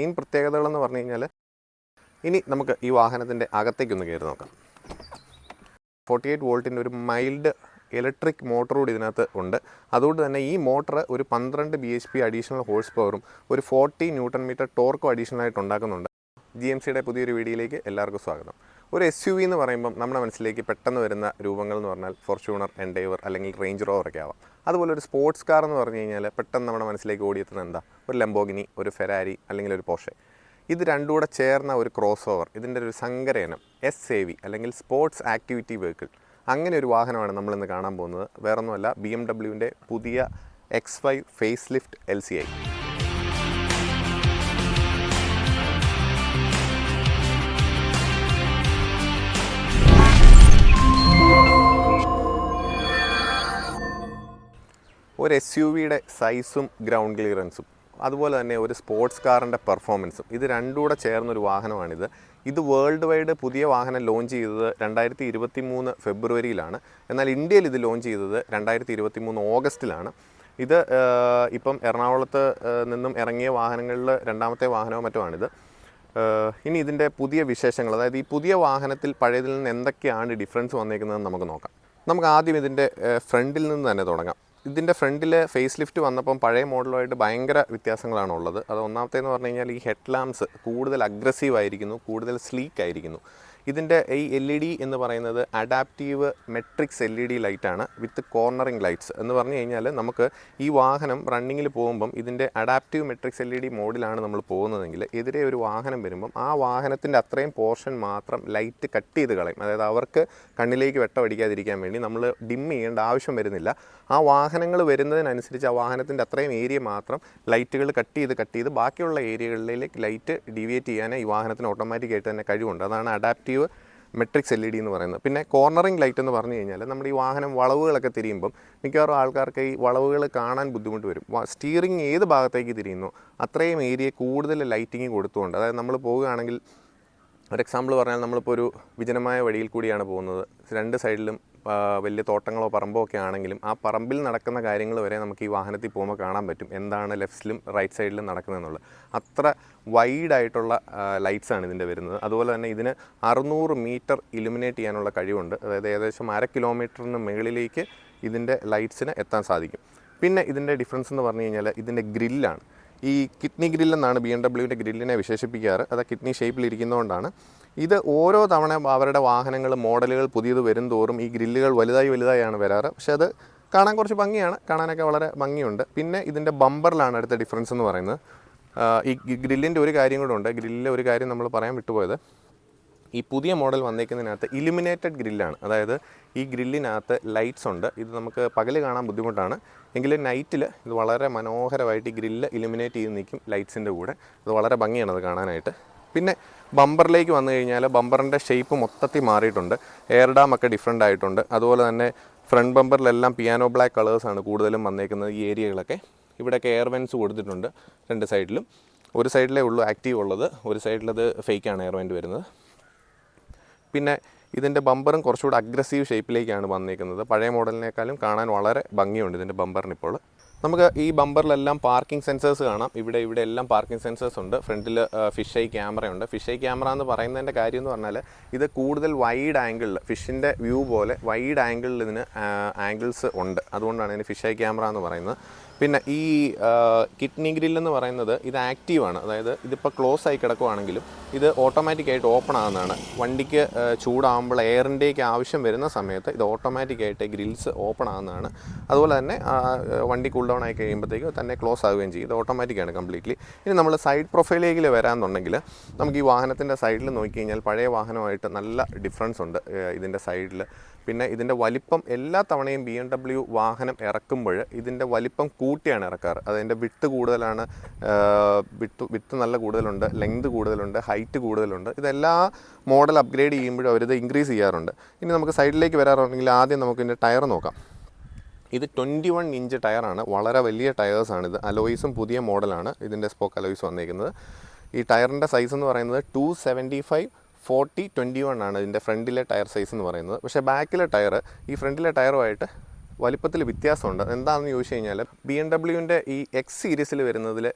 Main പ്രത്യേകതകളെന്ന് പറഞ്ഞു കഴിഞ്ഞാൽ, ഇനി നമുക്ക് ഈ വാഹനത്തിൻ്റെ അകത്തേക്കൊന്ന് കയറി നോക്കാം. 48 വോൾട്ടിൻ്റെ ഒരു മൈൽഡ് ഇലക്ട്രിക് മോട്ടർ കൂടി ഇതിനകത്ത് ഉണ്ട്. അതുകൊണ്ട് തന്നെ ഈ മോട്ടർ ഒരു 12 bhp അഡീഷണൽ ഹോഴ്സ് പവറും ഒരു 40 Nm ടോർക്കും അഡീഷണൽ ആയിട്ട് ഉണ്ടാക്കുന്നുണ്ട്. GMCയുടെ പുതിയൊരു വീഡിയോയിലേക്ക് എല്ലാവർക്കും സ്വാഗതം. ഒരു SUV എന്ന് പറയുമ്പം നമ്മുടെ മനസ്സിലേക്ക് പെട്ടെന്ന് വരുന്ന രൂപങ്ങൾ എന്ന് പറഞ്ഞാൽ ഫോർച്യൂണർ, എൻഡേവർ അല്ലെങ്കിൽ റേഞ്ച് റോവർ ഒക്കെ ആവാം. അതുപോലെ ഒരു സ്പോർട്സ് കാർ എന്ന് പറഞ്ഞു കഴിഞ്ഞാൽ പെട്ടെന്ന് നമ്മുടെ മനസ്സിലേക്ക് ഓടിയെത്തുന്നത് എന്താ? ഒരു ലംബോർഗിനി, ഒരു ഫെരാരി അല്ലെങ്കിൽ ഒരു പോർഷെ. ഇത് രണ്ടും കൂടെ ചേർന്ന ഒരു ക്രോസ് ഓവർ, ഇതിൻ്റെ ഒരു സങ്കരയിനം SAV അല്ലെങ്കിൽ സ്പോർട്സ് ആക്ടിവിറ്റി വെഹിക്കിൾ. അങ്ങനെ ഒരു വാഹനമാണ് നമ്മളിന്ന് കാണാൻ പോകുന്നത്. വേറൊന്നുമല്ല, BMWൻ്റെ പുതിയ X5 ഫേസ് ലിഫ്റ്റ് LCI. ഒരു SUVയുടെ സൈസും ഗ്രൗണ്ട് ക്ലിയറൻസും അതുപോലെ തന്നെ ഒരു സ്പോർട്സ് കാറിൻ്റെ പെർഫോമൻസും ഇത് രണ്ടും കൂടെ ചേർന്നൊരു വാഹനമാണിത്. ഇത് വേൾഡ് വൈഡ് പുതിയ വാഹനം ലോഞ്ച് ചെയ്തത് 2023 ഫെബ്രുവരിയിലാണ്. എന്നാൽ ഇന്ത്യയിൽ ഇത് ലോഞ്ച് ചെയ്തത് 2023 ഓഗസ്റ്റിലാണ്. ഇത് ഇപ്പം എറണാകുളത്ത് നിന്നും ഇറങ്ങിയ വാഹനങ്ങളിൽ രണ്ടാമത്തെ വാഹനവും മറ്റുമാണിത്. ഇനി ഇതിൻ്റെ പുതിയ വിശേഷങ്ങൾ, അതായത് ഈ പുതിയ വാഹനത്തിൽ പഴയതിൽ നിന്ന് എന്തൊക്കെയാണ് ഡിഫറൻസ് വന്നേക്കുന്നതെന്ന് നമുക്ക് നോക്കാം. നമുക്ക് ആദ്യം ഇതിൻ്റെ ഫ്രണ്ടിൽ നിന്ന് തന്നെ തുടങ്ങാം. ഇതിൻ്റെ ഫ്രണ്ടിൽ ഫേസ് ലിഫ്റ്റ് വന്നപ്പം പഴയ മോഡലുമായിട്ട് ഭയങ്കര വ്യത്യാസങ്ങളാണ് ഉള്ളത്. അത് ഒന്നാമത്തേന്ന് പറഞ്ഞു കഴിഞ്ഞാൽ ഈ ഹെഡ് ലാംപ്സ് കൂടുതൽ അഗ്രസീവ് ആയിരിക്കുന്നു, കൂടുതൽ സ്ലീക്ക് ആയിരിക്കുന്നു. ഇതിൻ്റെ ഈ LED എന്ന് പറയുന്നത് അഡാപ്റ്റീവ് മെട്രിക്സ് LED ലൈറ്റാണ് വിത്ത് കോർണറിങ് ലൈറ്റ്സ്. എന്ന് പറഞ്ഞു കഴിഞ്ഞാൽ നമുക്ക് ഈ വാഹനം റണ്ണിങ്ങിൽ പോകുമ്പം ഇതിൻ്റെ അഡാപ്റ്റീവ് മെട്രിക്സ് LED മോഡിലാണ് നമ്മൾ പോകുന്നതെങ്കിൽ എതിരെ ഒരു വാഹനം വരുമ്പം ആ വാഹനത്തിൻ്റെ അത്രയും പോർഷൻ മാത്രം ലൈറ്റ് കട്ട് ചെയ്ത് കളയും. അതായത് അവർക്ക് കണ്ണിലേക്ക് വെട്ടമടിക്കാതിരിക്കാൻ വേണ്ടി നമ്മൾ ഡിം ചെയ്യേണ്ട ആവശ്യം വരുന്നില്ല. ആ വാഹനങ്ങൾ വരുന്നതിനനുസരിച്ച് ആ വാഹനത്തിൻ്റെ അത്രയും ഏരിയ മാത്രം ലൈറ്റുകൾ കട്ട് ചെയ്ത് ബാക്കിയുള്ള ഏരിയകളിലേക്ക് ലൈറ്റ് ഡീവിയേറ്റ് ചെയ്യാൻ ഈ വാഹനത്തിന് ഓട്ടോമാറ്റിക്കായിട്ട് തന്നെ കഴിവുണ്ട്. അതാണ് അഡാപ്റ്റീവ് മെട്രിക്സ് LED എന്ന് പറയുന്നത്. പിന്നെ കോർണറിങ് ലൈറ്റ് എന്ന് പറഞ്ഞു കഴിഞ്ഞാൽ നമ്മുടെ ഈ വാഹനം വളവുകളൊക്കെ തിരിയുമ്പം മിക്കവാറും ആൾക്കാർക്ക് ഈ വളവുകൾ കാണാൻ ബുദ്ധിമുട്ട് വരും. സ്റ്റിയറിംഗ് ഏത് ഭാഗത്തേക്ക് തിരിയുന്നു അത്രയും ഏരിയ കൂടുതൽ ലൈറ്റിങ് കൊടുത്തുകൊണ്ട്, അതായത് നമ്മൾ പോവുകയാണെങ്കിൽ ഒരു എക്സാമ്പിൾ പറഞ്ഞാൽ നമ്മളിപ്പോൾ ഒരു വിജനമായ വഴിയിൽ കൂടിയാണ് പോകുന്നത്. രണ്ട് സൈഡിലും വലിയ തോട്ടങ്ങളോ പറമ്പോ ഒക്കെ ആണെങ്കിലും ആ പറമ്പിൽ നടക്കുന്ന കാര്യങ്ങൾ വരെ നമുക്ക് ഈ വാഹനത്തിൽ പോകുമ്പോൾ കാണാൻ പറ്റും എന്താണ് ലെഫ്റ്റിലും റൈറ്റ് സൈഡിലും നടക്കുന്നതെന്നുള്ളത്. അത്ര വൈഡായിട്ടുള്ള ലൈറ്റ്സാണ് ഇതിൻ്റെ വരുന്നത്. അതുപോലെ തന്നെ ഇതിന് 600 മീറ്റർ ഇലുമിനേറ്റ് ചെയ്യാനുള്ള കഴിവുണ്ട്. അതായത് ഏകദേശം 1/2 കിലോമീറ്ററിന് മുകളിലേക്ക് ഇതിൻ്റെ ലൈറ്റ്സിന് എത്താൻ സാധിക്കും. പിന്നെ ഇതിൻ്റെ ഡിഫറൻസ് എന്ന് പറഞ്ഞു കഴിഞ്ഞാൽ ഇതിൻ്റെ ഗ്രില്ലാണ്. ഈ കിഡ്നി ഗ്രില്ലെന്നാണ് BMWൻ്റെ ഗ്രില്ലിനെ വിശേഷിപ്പിക്കാറ്. അത് കിഡ്നി ഷേപ്പിലിരിക്കുന്നതുകൊണ്ടാണ്. ഇത് ഓരോ തവണ അവരുടെ വാഹനങ്ങൾ മോഡലുകൾ പുതിയത് വരും തോറും ഈ ഗ്രില്ലുകൾ വലുതായാണ് വരാറ്. പക്ഷെ അത് കാണാൻ കുറച്ച് ഭംഗിയാണ്, കാണാനൊക്കെ വളരെ ഭംഗിയുണ്ട്. പിന്നെ ഇതിൻ്റെ ബമ്പറിലാണ് അടുത്ത ഡിഫറൻസ് എന്ന് പറയുന്നത്. ഈ ഗ്രില്ലിൻ്റെ ഒരു കാര്യം കൂടെ ഉണ്ട്. ഗ്രില്ലിലെ ഒരു കാര്യം നമ്മൾ പറയാൻ വിട്ടുപോയത്, ഈ പുതിയ മോഡൽ വന്നേക്കുന്നതിനകത്ത് ഇലുമിനേറ്റഡ് ഗ്രില്ലാണ്. അതായത് ഈ ഗ്രില്ലിനകത്ത് ലൈറ്റ്സ് ഉണ്ട്. ഇത് നമുക്ക് പകൽ കാണാൻ ബുദ്ധിമുട്ടാണ്, എങ്കിലും നൈറ്റിൽ ഇത് വളരെ മനോഹരമായിട്ട് ഈ ഗ്രില്ല് ഇലുമിനേറ്റ് ചെയ്ത് നിൽക്കും ലൈറ്റ്സിൻ്റെ കൂടെ. അത് വളരെ ഭംഗിയാണ് അത് കാണാനായിട്ട്. പിന്നെ ബമ്പറിലേക്ക് വന്നു കഴിഞ്ഞാൽ ബമ്പറിൻ്റെ ഷേപ്പ് മൊത്തത്തിൽ മാറിയിട്ടുണ്ട്. എയർ ഡാം ഒക്കെ ഡിഫറെൻ്റ് ആയിട്ടുണ്ട്. അതുപോലെ തന്നെ ഫ്രണ്ട് ബമ്പറിലെല്ലാം പിയാനോ ബ്ലാക്ക് കളേഴ്സാണ് കൂടുതലും വന്നേക്കുന്നത്. ഈ ഏരിയകളൊക്കെ ഇവിടെയൊക്കെ എയർ വെൻസ് കൊടുത്തിട്ടുണ്ട് രണ്ട് സൈഡിലും. ഒരു സൈഡിലേ ഉള്ളൂ ആക്റ്റീവ് ഉള്ളത്, ഒരു സൈഡിലത് ഫേക്കാണ് എയർ വെൻറ്റ് വരുന്നത്. പിന്നെ ഇതിൻ്റെ ബമ്പറും കുറച്ചുകൂടി അഗ്രസീവ് ഷേപ്പിലേക്കാണ് വന്നിരിക്കുന്നത്. പഴയ മോഡലിനേക്കാളും കാണാൻ വളരെ ഭംഗിയുണ്ട് ഇതിൻ്റെ ബമ്പറിനിപ്പോൾ. നമുക്ക് ഈ ബമ്പറിലെല്ലാം പാർക്കിംഗ് സെൻസേഴ്സ് കാണാം. ഇവിടെ എല്ലാം പാർക്കിംഗ് സെൻസേഴ്സ് ഉണ്ട്. ഫ്രണ്ടിൽ ഫിഷ് ഐ ക്യാമറയുണ്ട്. ഫിഷ് ഐ ക്യാമറ എന്ന് പറയുന്നതിൻ്റെ കാര്യം എന്ന് പറഞ്ഞാൽ ഇത് കൂടുതൽ വൈഡ് ആംഗിളിൽ, ഫിഷിൻ്റെ വ്യൂ പോലെ വൈഡ് ആംഗിളിൽ ഇതിന് ആംഗിൾസ് ഉണ്ട്. അതുകൊണ്ടാണ് ഇതിന് ഫിഷ് ഐ ക്യാമറ എന്ന് പറയുന്നത്. പിന്നെ ഈ കിഡ്നി ഗ്രില്ലെന്ന് പറയുന്നത് ഇത് ആക്റ്റീവാണ്. അതായത് ഇതിപ്പോൾ ക്ലോസ് ആയി കിടക്കുവാണെങ്കിലും ഇത് ഓട്ടോമാറ്റിക്കായിട്ട് ഓപ്പൺ ആകുന്നതാണ്. വണ്ടിക്ക് ചൂടാകുമ്പോൾ എയറിൻ്റെയൊക്കെ ആവശ്യം വരുന്ന സമയത്ത് ഇത് ഓട്ടോമാറ്റിക്കായിട്ട് ഗ്രിൽസ് ഓപ്പൺ ആകുന്നതാണ്. അതുപോലെ തന്നെ വണ്ടി കൂൾ ഡൗൺ ആയി കഴിയുമ്പോഴത്തേക്ക് തന്നെ ക്ലോസ് ആവുകയും ചെയ്യും. ഇത് ഓട്ടോമാറ്റിക്കാണ് കംപ്ലീറ്റ്ലി. ഇനി നമ്മൾ സൈഡ് പ്രൊഫൈലിലേക്ക് വരാമെന്നുണ്ടെങ്കിൽ നമുക്ക് ഈ വാഹനത്തിൻ്റെ സൈഡിൽ നോക്കിക്കഴിഞ്ഞാൽ പഴയ വാഹനമായിട്ട് നല്ല ഡിഫറൻസ് ഉണ്ട് ഇതിൻ്റെ സൈഡിൽ. പിന്നെ ഇതിൻ്റെ വലിപ്പം എല്ലാ തവണയും BMW വാഹനം ഇറക്കുമ്പോൾ ഇതിൻ്റെ വലിപ്പം കൂട്ടിയാണ് ഇറക്കാറ്. അതിൻ്റെ വിട്ട് കൂടുതലാണ്, വിട്ട് നല്ല കൂടുതലുണ്ട്, ലെങ്ത് കൂടുതലുണ്ട്, ഹൈറ്റ് കൂടുതലുണ്ട്. ഇതെല്ലാ മോഡൽ അപ്ഗ്രേഡ് ചെയ്യുമ്പോഴും അവരിത് ഇൻക്രീസ് ചെയ്യാറുണ്ട്. ഇനി നമുക്ക് സൈഡിലേക്ക് വരാറുണ്ടെങ്കിൽ ആദ്യം നമുക്ക് ഇതിൻ്റെ ടയർ നോക്കാം. ഇത് 21 ഇഞ്ച് ടയറാണ്, വളരെ വലിയ ടയേഴ്സാണിത്. അലോയ്സും പുതിയ മോഡലാണ് ഇതിൻ്റെ സ്പോക്ക് അലോയ്സ് വന്നിരിക്കുന്നത്. ഈ ടയറിൻ്റെ സൈസ് എന്ന് പറയുന്നത് 275/40/21 ആണ് ഇതിൻ്റെ ഫ്രണ്ടിലെ ടയർ സൈസ് എന്ന് പറയുന്നത്. പക്ഷേ ബാക്കിലെ ടയർ ഈ ഫ്രണ്ടിലെ ടയറുമായിട്ട് വലിപ്പത്തിൽ വ്യത്യാസമുണ്ട്. എന്താണെന്ന് ചോദിച്ചു കഴിഞ്ഞാൽ BMW ഈ എക്സ് സീരീസിൽ വരുന്നതിൽ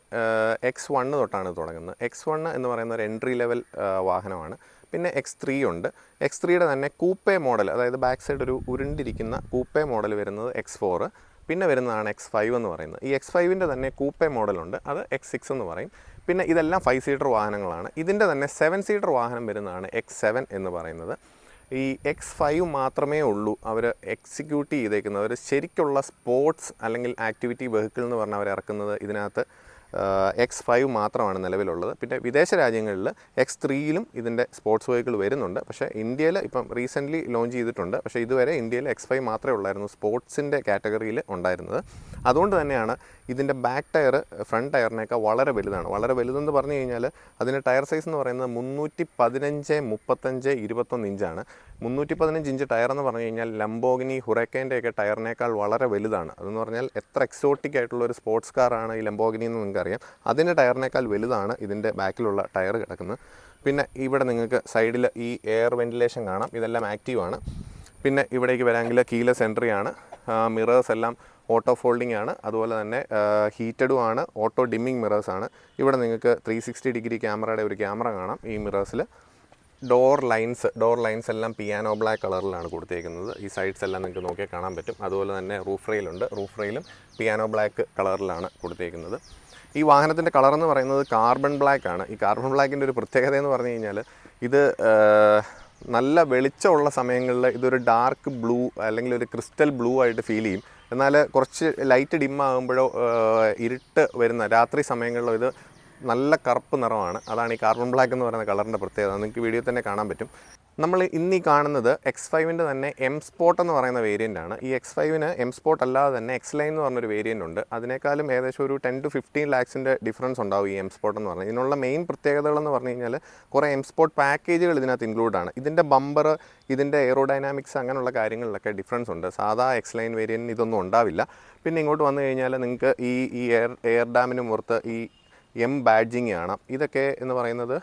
X1 തൊട്ടാണ് തുടങ്ങുന്നത്. X1 എന്ന് പറയുന്ന ഒരു എൻട്രി ലെവൽ വാഹനമാണ്. പിന്നെ X3 ഉണ്ട്. X3യുടെ തന്നെ കൂപ്പേ മോഡൽ, അതായത് ബാക്ക് സൈഡ് ഒരു ഉരുണ്ടിരിക്കുന്ന കൂപ്പേ മോഡൽ വരുന്നത് X4, പിന്നെ വരുന്നതാണ് X5 എന്ന് പറയുന്നത്. ഈ X5ൻ്റെ തന്നെ കൂപ്പേ മോഡലുണ്ട്, അത് X6 എന്ന് പറയും. പിന്നെ ഇതെല്ലാം 5 സീറ്റർ വാഹനങ്ങളാണ്. ഇതിൻ്റെ തന്നെ 7 സീറ്റർ വാഹനം വരുന്നതാണ് X7 എന്ന് പറയുന്നത്. ഈ X5 മാത്രമേ ഉള്ളൂ അവർ എക്സിക്യൂട്ട് ചെയ്തേക്കുന്നത്. അവർ ശരിക്കുള്ള സ്പോർട്സ് അല്ലെങ്കിൽ ആക്ടിവിറ്റി വെഹിക്കിൾ എന്ന് പറഞ്ഞാൽ അവർ ഇറക്കുന്നത് ഇതിനകത്ത് X5 മാത്രമാണ് നിലവിലുള്ളത്. പിന്നെ വിദേശ രാജ്യങ്ങളിൽ X3യിലും ഇതിൻ്റെ സ്പോർട്സ് വെഹിക്കിൾ വരുന്നുണ്ട്. പക്ഷേ ഇന്ത്യയിൽ ഇപ്പം റീസെൻ്റ്ലി ലോഞ്ച് ചെയ്തിട്ടുണ്ട്. പക്ഷേ ഇതുവരെ ഇന്ത്യയിൽ X5 മാത്രമേ ഉള്ളായിരുന്നു സ്പോർട്സിൻ്റെ കാറ്റഗറിയിൽ ഉണ്ടായിരുന്നത്. അതുകൊണ്ട് തന്നെയാണ് ഇതിൻ്റെ ബാക്ക് ടയർ ഫ്രണ്ട് ടയറിനേക്കാൾ വളരെ വലുതാണ്. വളരെ വലുതെന്ന് പറഞ്ഞു കഴിഞ്ഞാൽ അതിൻ്റെ ടയർ സൈസ് എന്ന് പറയുന്നത് 315, 35, 21 ഇഞ്ചാണ്. 315 ഇഞ്ച് ടയർ എന്ന് പറഞ്ഞു കഴിഞ്ഞാൽ ലംബോഗിനി, ഹുറൈക്കൻ്റെയൊക്കെ ടയറിനേക്കാൾ വളരെ വലുതാണ്. അതെന്ന് പറഞ്ഞാൽ എത്ര എക്സോട്ടിക് ആയിട്ടുള്ള ഒരു സ്പോർട്സ് കാറാണ് ഈ ലംബോഗിനി എന്ന് നിങ്ങൾക്കറിയാം. അതിൻ്റെ ടയറിനേക്കാൾ വലുതാണ് ഇതിൻ്റെ ബാക്കിലുള്ള ടയർ കിടക്കുന്നത്. പിന്നെ ഇവിടെ നിങ്ങൾക്ക് സൈഡിൽ ഈ എയർ വെൻറ്റിലേഷൻ കാണാം, ഇതെല്ലാം ആക്റ്റീവാണ്. പിന്നെ ഇവിടേക്ക് വരാമെങ്കിൽ കീലെസ് എൻട്രി ആണ്. മിറേഴ്സ് എല്ലാം ഓട്ടോ ഫോൾഡിംഗ് ആണ്. അതുപോലെ തന്നെ ഹീറ്റഡും ആണ്. ഓട്ടോ ഡിമ്മിങ് മിറേഴ്സാണ്. ഇവിടെ നിങ്ങൾക്ക് 360 ഡിഗ്രി ക്യാമറയുടെ ഒരു ക്യാമറ കാണാം ഈ മിറേഴ്സിൽ. ഡോർ ലൈൻസ് എല്ലാം പിയാനോ ബ്ലാക്ക് കളറിലാണ് കൊടുത്തേക്കുന്നത്. ഈ സൈഡ്സ് എല്ലാം നിങ്ങൾക്ക് നോക്കിയാൽ കാണാൻ പറ്റും. അതുപോലെ തന്നെ റൂഫ് റെയിലുണ്ട്. റൂഫ് റെയിലും പിയാനോ ബ്ലാക്ക് കളറിലാണ് കൊടുത്തേക്കുന്നത്. ഈ വാഹനത്തിൻ്റെ കളർ എന്ന് പറയുന്നത് കാർബൺ ബ്ലാക്ക് ആണ്. ഈ കാർബൺ ബ്ലാക്കിൻ്റെ ഒരു പ്രത്യേകത എന്ന് പറഞ്ഞു കഴിഞ്ഞാൽ ഇത് നല്ല വെളിച്ചമുള്ള സമയങ്ങളിൽ ഇതൊരു ഡാർക്ക് ബ്ലൂ അല്ലെങ്കിൽ ഒരു ക്രിസ്റ്റൽ ബ്ലൂ ആയിട്ട് ഫീൽ ചെയ്യും. എന്നാൽ കുറച്ച് ലൈറ്റ് ഡിമ്മാകുമ്പോഴോ ഇരുട്ട് വരുന്ന രാത്രി സമയങ്ങളിലോ ഇത് നല്ല കറുപ്പ് നിറമാണ്. അതാണ് ഈ കാർബൺ ബ്ലാക്ക് എന്ന് പറയുന്ന കളറിൻ്റെ പ്രത്യേകത. നിങ്ങൾക്ക് വീഡിയോ തന്നെ കാണാൻ പറ്റും. നമ്മൾ ഇന്നീ കാണുന്നത് X5ൻ്റെ തന്നെ M Sport എന്ന് പറയുന്ന വേരിയൻ്റാണ്. ഈ X5ന് M Sport അല്ലാതെ തന്നെ X Line എന്ന് പറഞ്ഞൊരു വേരിയൻ്റ് ഉണ്ട്. അതിനേക്കാളും ഏകദേശം ഒരു 10 to 15 lakhs ഡിഫറൻസ് ഉണ്ടാവും ഈ M Sport എന്ന് പറഞ്ഞാൽ. ഇതിനുള്ള മെയിൻ പ്രത്യേകതകളെന്ന് പറഞ്ഞു കഴിഞ്ഞാൽ കുറേ M Sport പാക്കേജുകൾ ഇതിനകത്ത് ഇൻക്ലൂഡാണ്. ഇതിൻ്റെ ബമ്പർ, ഇതിൻ്റെ എയറോഡൈനാമിക്സ് അങ്ങനെയുള്ള കാര്യങ്ങളിലൊക്കെ ഡിഫറൻസ് ഉണ്ട്. സാധാ X Line വേരിയൻറ്റിന് ഇതൊന്നും ഉണ്ടാവില്ല. പിന്നെ ഇങ്ങോട്ട് വന്നു കഴിഞ്ഞാൽ നിങ്ങൾക്ക് ഈ എയർ ഡാമിന് പുറത്ത് ഈ M ബാഡ്ജിങ് ആണ്. ഇതൊക്കെ എന്ന് പറയുന്നത്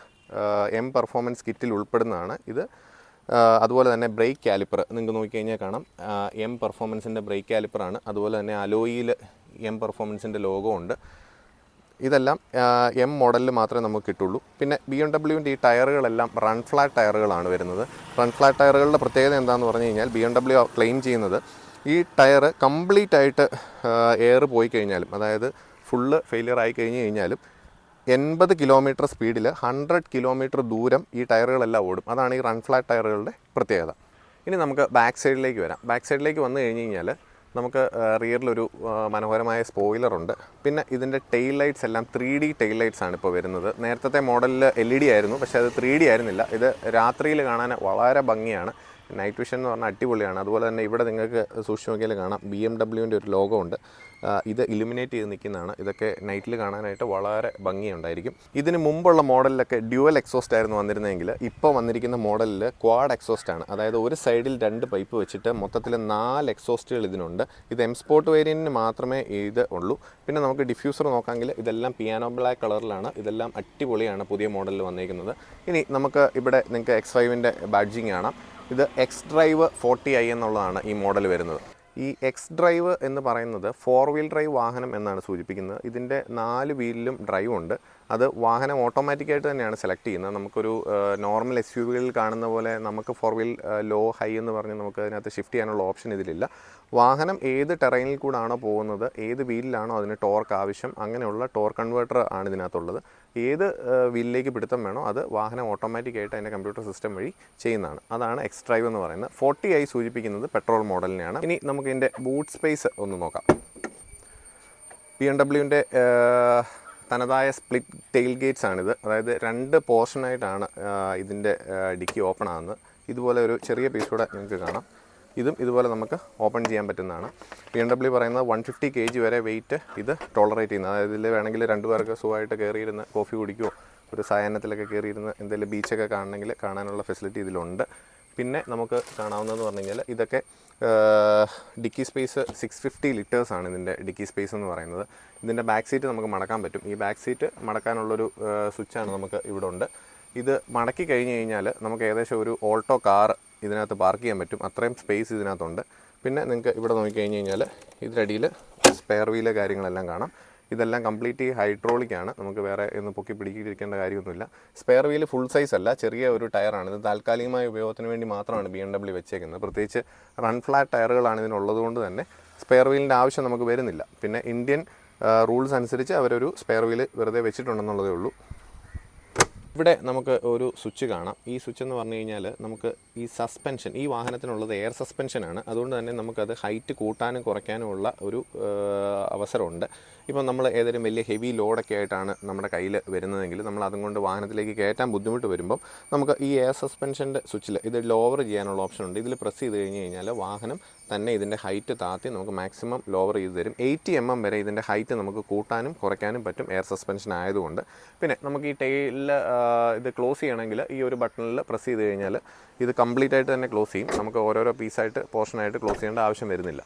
M പെർഫോമൻസ് കിറ്റിൽ ഉൾപ്പെടുന്നതാണ്. ഇത് അതുപോലെ തന്നെ ബ്രേക്ക് കാലിപ്പർ നിങ്ങൾക്ക് നോക്കിക്കഴിഞ്ഞാൽ കാണാം. M പെർഫോമൻസിൻ്റെ ബ്രേക്ക് കാലിപ്പറാണ്. അതുപോലെ തന്നെ അലോയിൽ M പെർഫോമൻസിൻ്റെ ലോഗോ ഉണ്ട്. ഇതെല്ലാം M മോഡലിൽ മാത്രമേ നമുക്ക് കിട്ടുള്ളൂ. പിന്നെ BMW ഈ ടയറുകളെല്ലാം റൺ ഫ്ലാറ്റ് ടയറുകളാണ് വരുന്നത്. റൺ ഫ്ലാറ്റ് ടയറുകളുടെ പ്രത്യേകത എന്താണെന്ന് പറഞ്ഞു കഴിഞ്ഞാൽ BMW ക്ലെയിം ചെയ്യുന്നത് ഈ ടയർ കംപ്ലീറ്റ് ആയിട്ട് എയർ പോയി കഴിഞ്ഞാലും, അതായത് ഫുള്ള് ഫെയിലിയർ ആയി കഴിഞ്ഞാലും 80 കിലോമീറ്റർ സ്പീഡിൽ 100 കിലോമീറ്റർ ദൂരം ഈ ടയറുകളെല്ലാം ഓടും. അതാണ് ഈ റൺ ഫ്ലാറ്റ് ടയറുകളുടെ പ്രത്യേകത. ഇനി നമുക്ക് ബാക്ക് സൈഡിലേക്ക് വരാം. ബാക്ക് സൈഡിലേക്ക് വന്നു കഴിഞ്ഞ് കഴിഞ്ഞാൽ നമുക്ക് റിയറിലൊരു മനോഹരമായ സ്പോയിലറുണ്ട്. പിന്നെ ഇതിൻ്റെ ടെയിൽ ലൈറ്റ്സ് എല്ലാം 3D ടെയിൽ ലൈറ്റ്സ് ആണ് ഇപ്പോൾ വരുന്നത്. നേരത്തെ മോഡലിൽ LED ആയിരുന്നു, പക്ഷേ അത് 3D ആയിരുന്നില്ല. ഇത് രാത്രിയിൽ കാണാൻ വളരെ ഭംഗിയാണ്. നൈറ്റ് വിഷൻ എന്ന് പറഞ്ഞാൽ അടിപൊളിയാണ്. അതുപോലെ തന്നെ ഇവിടെ നിങ്ങൾക്ക് സൂക്ഷിച്ച് നോക്കിയാൽ കാണാം BMWൻ്റെ ഒരു ലോഗോ ഉണ്ട്. ഇത് ഇലുമിനേറ്റ് ചെയ്ത് നിൽക്കുന്നതാണ്. ഇതൊക്കെ നൈറ്റിൽ കാണാനായിട്ട് വളരെ ഭംഗിയുണ്ടായിരിക്കും. ഇതിന് മുമ്പുള്ള മോഡലിലൊക്കെ ഡ്യുവൽ എക്സോസ്റ്റ് ആയിരുന്നു വന്നിരുന്നതെങ്കിൽ ഇപ്പോൾ വന്നിരിക്കുന്ന മോഡലിൽ ക്വാഡ് എക്സോസ്റ്റ് ആണ്. അതായത് ഒരു സൈഡിൽ 2 പൈപ്പ് വെച്ചിട്ട് മൊത്തത്തിൽ 4 എക്സോസ്റ്റുകൾ ഇതിനുണ്ട്. ഇത് M Sport വേരിയൻറ്റിന് മാത്രമേ ഇത് ഉള്ളൂ. പിന്നെ നമുക്ക് ഡിഫ്യൂസർ നോക്കാമെങ്കിൽ ഇതെല്ലാം പിയാനോ ബ്ലാക്ക് കളറിലാണ്. ഇതെല്ലാം അടിപൊളിയാണ് പുതിയ മോഡലിൽ വന്നിരിക്കുന്നത്. ഇനി നമുക്ക് ഇവിടെ നിങ്ങൾക്ക് X5ൻ്റെ ബാഡ്ജിങ് കാണാം. ഇത് X-Drive 40i എന്നുള്ളതാണ് ഈ മോഡൽ വരുന്നത്. ഈ X-Drive എന്ന് പറയുന്നത് 4 വീൽ ഡ്രൈവ് വാഹനം എന്നാണ് സൂചിപ്പിക്കുന്നത്. ഇതിൻ്റെ 4 വീലിലും ഡ്രൈവ് ഉണ്ട്. അത് വാഹനം ഓട്ടോമാറ്റിക്കായിട്ട് തന്നെയാണ് സെലക്ട് ചെയ്യുന്നത്. നമുക്കൊരു നോർമൽ SUVകളിൽ കാണുന്ന പോലെ നമുക്ക് 4 വീൽ ലോ ഹൈ എന്ന് പറഞ്ഞ് നമുക്ക് അതിനകത്ത് ഷിഫ്റ്റ് ചെയ്യാനുള്ള ഓപ്ഷൻ ഇതിലില്ല. വാഹനം ഏത് ടെറൈനിൽ കൂടാണോ പോകുന്നത്, ഏത് വീലിലാണോ അതിന് ടോർക്ക് ആവശ്യം, അങ്ങനെയുള്ള ടോർക്ക് കൺവേർട്ടർ ആണ് ഇതിനകത്തുള്ളത്. ഏത് വീലിലേക്ക് പിടുത്തം വേണോ അത് വാഹനം ഓട്ടോമാറ്റിക്കായിട്ട് അതിൻ്റെ കമ്പ്യൂട്ടർ സിസ്റ്റം വഴി ചെയ്യുന്നതാണ്. അതാണ് X-Drive എന്ന് പറയുന്നത്. 40i സൂചിപ്പിക്കുന്നത് പെട്രോൾ മോഡലിനെയാണ്. ഇനി നമുക്ക് ഇതിൻ്റെ ബൂട്ട് സ്പേസ് ഒന്ന് നോക്കാം. BMWൻ്റെ തനതായ സ്പ്ലിറ്റ് ടെയിൽ ഗേറ്റ്സ് ആണിത്. അതായത് 2 പോർഷനായിട്ടാണ് ഇതിൻ്റെ ഡിക്കി ഓപ്പൺ ആകുന്നത്. ഇതുപോലെ ഒരു ചെറിയ പീസ് കൂടെ നിങ്ങൾക്ക് കാണാം. ഇതും ഇതുപോലെ നമുക്ക് ഓപ്പൺ ചെയ്യാൻ പറ്റുന്നതാണ്. BMW പറയുന്നത് 150 kg വരെ വെയിറ്റ് ഇത് ടോളറേറ്റ് ചെയ്യുന്നത്. അതായത് ഇതിൽ വേണമെങ്കിൽ 2 പേർക്ക് സുഖമായിട്ട് കയറിയിരുന്ന് കോഫി കുടിക്കുകയോ ഒരു സായാഹ്നത്തിലൊക്കെ കയറിയിരുന്ന് എന്തെങ്കിലും ബീച്ചൊക്കെ കാണണമെങ്കിൽ കാണാനുള്ള ഫെസിലിറ്റി ഇതിലുണ്ട്. പിന്നെ നമുക്ക് കാണാവുന്നതെന്ന് പറഞ്ഞു കഴിഞ്ഞാൽ ഇതൊക്കെ ഡിക്കി സ്പേസ് 650 ലിറ്റേഴ്സ് ആണ് ഇതിൻ്റെ ഡിക്കി സ്പേസ് എന്ന് പറയുന്നത്. ഇതിൻ്റെ ബാക്ക് സീറ്റ് നമുക്ക് മടക്കാൻ പറ്റും. ഈ ബാക്ക് സീറ്റ് മടക്കാനുള്ളൊരു സ്വിച്ചാണ് നമുക്ക് ഇവിടെ ഉണ്ട്. ഇത് മടക്കി കഴിഞ്ഞ് കഴിഞ്ഞാൽ നമുക്ക് ഏകദേശം ഒരു ഓൾട്ടോ കാർ ഇതിനകത്ത് പാർക്ക് ചെയ്യാൻ പറ്റും. അത്രയും സ്പേസ് ഇതിനകത്തുണ്ട്. പിന്നെ നിങ്ങൾക്ക് ഇവിടെ നോക്കിക്കഴിഞ്ഞ് കഴിഞ്ഞാൽ ഇതിനടിയിൽ സ്പെയർ വീല് കാര്യങ്ങളെല്ലാം കാണാം. ഇതെല്ലാം കംപ്ലീറ്റ് ഹൈഡ്രോളിക് ആണ്, നമുക്ക് വേറെ ഒന്ന് പൊക്കി പിടിക്കിയിരിക്കേണ്ട കാര്യമൊന്നുമില്ല. സ്പെയർ വീല് ഫുൾ സൈസ് അല്ല, ചെറിയ ഒരു ടയറാണ്. ഇത് താൽക്കാലികമായ ഉപയോഗത്തിന് വേണ്ടി മാത്രമാണ് BMW വെച്ചേക്കുന്നത്. പ്രത്യേകിച്ച് റൺ ഫ്ലാറ്റ് ടയറുകളാണ് ഇതിനുള്ളത് കൊണ്ട് തന്നെ സ്പെയർ വീലിൻ്റെ ആവശ്യം നമുക്ക് വരുന്നില്ല. പിന്നെ ഇന്ത്യൻ റൂൾസ് അനുസരിച്ച് അവരൊരു സ്പെയർ വീല് വെറുതെ വെച്ചിട്ടുണ്ടെന്നുള്ളതേ ഉള്ളൂ. ഇവിടെ നമുക്ക് ഒരു സ്വിച്ച് കാണാം. ഈ സ്വിച്ച് എന്ന് പറഞ്ഞു കഴിഞ്ഞാൽ നമുക്ക് ഈ സസ്പെൻഷൻ, ഈ വാഹനത്തിനുള്ളത് എയർ സസ്പെൻഷനാണ്. അതുകൊണ്ട് തന്നെ നമുക്കത് ഹൈറ്റ് കൂട്ടാനും കുറയ്ക്കാനുമുള്ള ഒരു അവസരമുണ്ട്. ഇപ്പം നമ്മൾ ഏതെങ്കിലും വലിയ ഹെവി ലോഡൊക്കെ ആയിട്ടാണ് നമ്മുടെ കയ്യിൽ വരുന്നതെങ്കിൽ നമ്മൾ അതുകൊണ്ട് വാഹനത്തിലേക്ക് കയറ്റാൻ ബുദ്ധിമുട്ട് വരുമ്പം നമുക്ക് ഈ എയർ സസ്പെൻഷൻ്റെ സ്വിച്ചിൽ ഇത് ലോവർ ചെയ്യാനുള്ള ഓപ്ഷൻ ഉണ്ട്. ഇതിൽ പ്രസ് ചെയ്ത് കഴിഞ്ഞ് കഴിഞ്ഞാൽ വാഹനം തന്നെ ഇതിൻ്റെ ഹൈറ്റ് താത്തി നമുക്ക് മാക്സിമം ലോവർ ചെയ്ത് തരും. 80 mm വരെ ഇതിൻ്റെ ഹൈറ്റ് നമുക്ക് കൂട്ടാനും കുറയ്ക്കാനും പറ്റും എയർ സസ്പെൻഷൻ ആയതുകൊണ്ട്. പിന്നെ നമുക്ക് ഈ ടെയിലിൽ ഇത് ക്ലോസ് ചെയ്യണമെങ്കിൽ ഈ ഒരു ബട്ടണിൽ പ്രസ് ചെയ്ത് കഴിഞ്ഞാൽ ഇത് കംപ്ലീറ്റ് ആയിട്ട് തന്നെ ക്ലോസ് ചെയ്യും. നമുക്ക് ഓരോരോ പീസായിട്ട് പോർഷനായിട്ട് ക്ലോസ് ചെയ്യേണ്ട ആവശ്യം വരുന്നില്ല.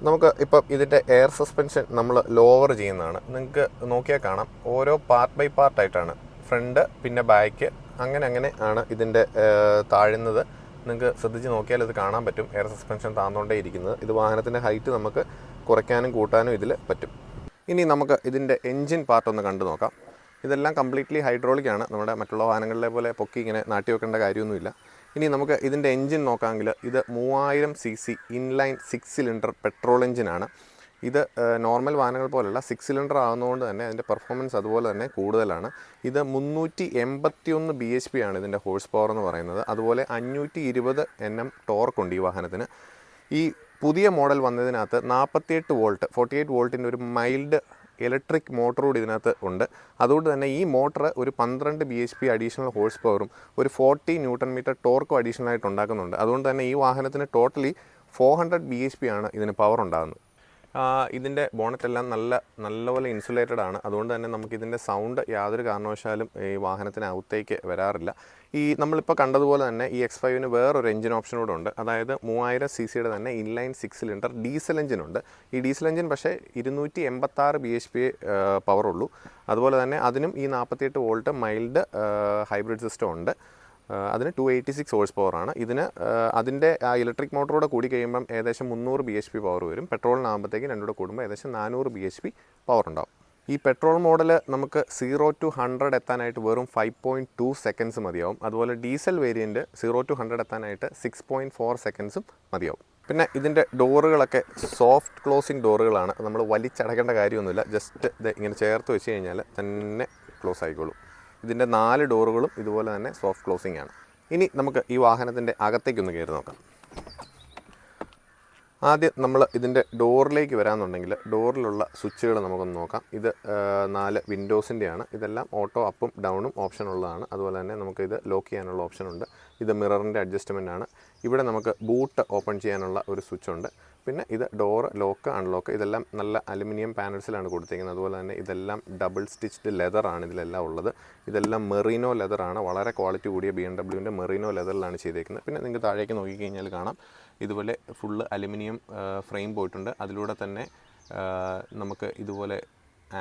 നമുക്ക് ഇപ്പം ഇതിൻ്റെ എയർ സസ്പെൻഷൻ നമ്മൾ ലോവർ ചെയ്യുന്നതാണ്. നിങ്ങൾക്ക് നോക്കിയാൽ കാണാം, ഓരോ പാർട്ട് ബൈ പാർട്ടായിട്ടാണ്, ഫ്രണ്ട് പിന്നെ ബാക്ക് അങ്ങനെ ആണ് ഇതിൻ്റെ താഴുന്നത്. നിങ്ങൾക്ക് ശ്രദ്ധിച്ച് നോക്കിയാൽ ഇത് കാണാൻ പറ്റും, എയർ സസ്പെൻഷൻ താന്നുകൊണ്ടേ ഇരിക്കുന്നത്. ഇത് വാഹനത്തിൻ്റെ ഹൈറ്റ് നമുക്ക് കുറയ്ക്കാനും കൂട്ടാനും ഇതിൽ പറ്റും. ഇനി നമുക്ക് ഇതിൻ്റെ എൻജിൻ പാർട്ട് ഒന്ന് കണ്ടു നോക്കാം. ഇതെല്ലാം കംപ്ലീറ്റ്ലി ഹൈഡ്രോളിക് ആണ്. നമ്മുടെ മറ്റുള്ള വാഹനങ്ങളിലെ പോലെ പൊക്കി ഇങ്ങനെ നാട്ടി വെക്കേണ്ട കാര്യമൊന്നുമില്ല. ഇനി നമുക്ക് ഇതിൻ്റെ എൻജിൻ നോക്കാമെങ്കിൽ ഇത് 3000 cc ഇൻലൈൻ 6 സിലിണ്ടർ പെട്രോൾ എഞ്ചിനാണ്. ഇത് നോർമൽ വാഹനങ്ങൾ പോലെയുള്ള 6 സിലിണ്ടർ ആകുന്നതുകൊണ്ട് തന്നെ അതിൻ്റെ പെർഫോമൻസ് അതുപോലെ തന്നെ കൂടുതലാണ്. ഇത് 381 bhp ആണ് ഇതിൻ്റെ ഹോഴ്സ് പവർ എന്ന് പറയുന്നത്. അതുപോലെ 520 Nm ടോർക്കുണ്ട് ഈ വാഹനത്തിന്. ഈ പുതിയ മോഡൽ വന്നതിനകത്ത് 48 വോൾട്ട് 48 വോൾട്ടിൻ്റെ ഒരു മൈൽഡ് ഇലക്ട്രിക് മോട്ടർ കൂടി ഇതിനകത്ത് ഉണ്ട്. അതുകൊണ്ട് തന്നെ ഈ മോട്ടർ ഒരു 12 bhp അഡീഷണൽ ഹോഴ്സ് പവറും ഒരു 40 Nm ടോർക്കും അഡീഷണൽ ആയിട്ട് ഉണ്ടാക്കുന്നുണ്ട്. അതുകൊണ്ട് തന്നെ ഈ വാഹനത്തിന് ടോട്ടലി 400 bhp ആണ് ഇതിന് പവർ ഉണ്ടാകുന്നത്. ഇതിൻ്റെ ബോണറ്റെല്ലാം നല്ലപോലെ ഇൻസുലേറ്റഡ് ആണ്. അതുകൊണ്ട് തന്നെ നമുക്കിതിൻ്റെ സൗണ്ട് യാതൊരു കാരണവശാലും ഈ വാഹനത്തിനകത്തേക്ക് വരാറില്ല. ഈ നമ്മളിപ്പോൾ കണ്ടതുപോലെ തന്നെ ഈ X5-ന് വേറൊരു എഞ്ചിൻ ഓപ്ഷൻ കൂടെ ഉണ്ട്. അതായത് 3000 cc തന്നെ ഇൻലൈൻ 6 സിലിണ്ടർ ഡീസൽ എഞ്ചിനുണ്ട്. ഈ ഡീസൽ എഞ്ചിൻ പക്ഷേ 286 bhp പവറുള്ളൂ. അതുപോലെ തന്നെ അതിനും ഈ 48 വോൾട്ട് മൈൽഡ് ഹൈബ്രിഡ് സിസ്റ്റം ഉണ്ട്. അതിന് 286 ഹോഴ്സ് പവറാണ്. ഇതിന് അതിൻ്റെ ആ ഇലക്ട്രിക് മോട്ടറോടെ കൂടി കഴിയുമ്പം ഏകദേശം 300 bhp പവർ വരും. പെട്രോളിനാകുമ്പോഴത്തേക്കും രണ്ടുകൂടെ കൂടുമ്പോൾ ഏകദേശം 400 bhp പവർ ഉണ്ടാവും. ഈ പെട്രോൾ മോഡൽ നമുക്ക് 0 to 100 എത്താനായിട്ട് വെറും 5.2 സെക്കൻഡ്സ് മതിയാവും. അതുപോലെ ഡീസൽ വേരിയൻറ്റ് 0 to 100 എത്താനായിട്ട് 6.4 സെക്കൻഡ്സും മതിയാവും. പിന്നെ ഇതിൻ്റെ ഡോറുകളൊക്കെ സോഫ്റ്റ് ക്ലോസിങ് ഡോറുകളാണ്. നമ്മൾ വലിച്ചടക്കേണ്ട കാര്യമൊന്നുമില്ല. ജസ്റ്റ് ഇത് ഇങ്ങനെ ചേർത്ത് വെച്ച് കഴിഞ്ഞാൽ തന്നെ ക്ലോസ് ആയിക്കോളും. ഇതിൻ്റെ 4 ഡോറുകളും ഇതുപോലെ തന്നെ സോഫ്റ്റ് ക്ലോസിംഗ് ആണ്. ഇനി നമുക്ക് ഈ വാഹനത്തിൻ്റെ അകത്തേക്കൊന്ന് കയറി നോക്കാം. ആദ്യം നമ്മൾ ഇതിൻ്റെ ഡോറിലേക്ക് വരാമെന്നുണ്ടെങ്കിൽ ഡോറിലുള്ള സ്വിച്ചുകൾ നമുക്കൊന്ന് നോക്കാം. ഇത് 4 വിൻഡോസിൻ്റെയാണ്. ഇതെല്ലാം ഓട്ടോ അപ്പും ഡൗണും ഓപ്ഷൻ ഉള്ളതാണ്. അതുപോലെ തന്നെ നമുക്കിത് ലോക്ക് ചെയ്യാനുള്ള ഓപ്ഷനുണ്ട്. ഇത് മിററിൻ്റെ അഡ്ജസ്റ്റ്മെൻ്റ് ആണ്. ഇവിടെ നമുക്ക് ബൂട്ട് ഓപ്പൺ ചെയ്യാനുള്ള ഒരു സ്വിച്ചുണ്ട്. പിന്നെ ഇത് ഡോറ് ലോക്ക് അൺലോക്ക് ഇതെല്ലാം നല്ല അലുമിനിയം പാനൽസിലാണ് കൊടുത്തിരിക്കുന്നത്. അതുപോലെ തന്നെ ഇതെല്ലാം ഡബിൾ സ്റ്റിച്ച്ഡ് ലെതറാണ് ഇതിലെല്ലാം ഉള്ളത്. ഇതെല്ലാം മെറീനോ ലെതറാണ്. വളരെ ക്വാളിറ്റി കൂടിയ BMW-ൻ്റെ മെറീനോ ലെതറിലാണ് ചെയ്തേക്കുന്നത്. പിന്നെ നിങ്ങൾക്ക് താഴേക്ക് നോക്കിക്കഴിഞ്ഞാൽ കാണാം, ഇതുപോലെ ഫുള്ള് അലുമിനിയം ഫ്രെയിം പോയിട്ടുണ്ട്. അതിലൂടെ തന്നെ നമുക്ക് ഇതുപോലെ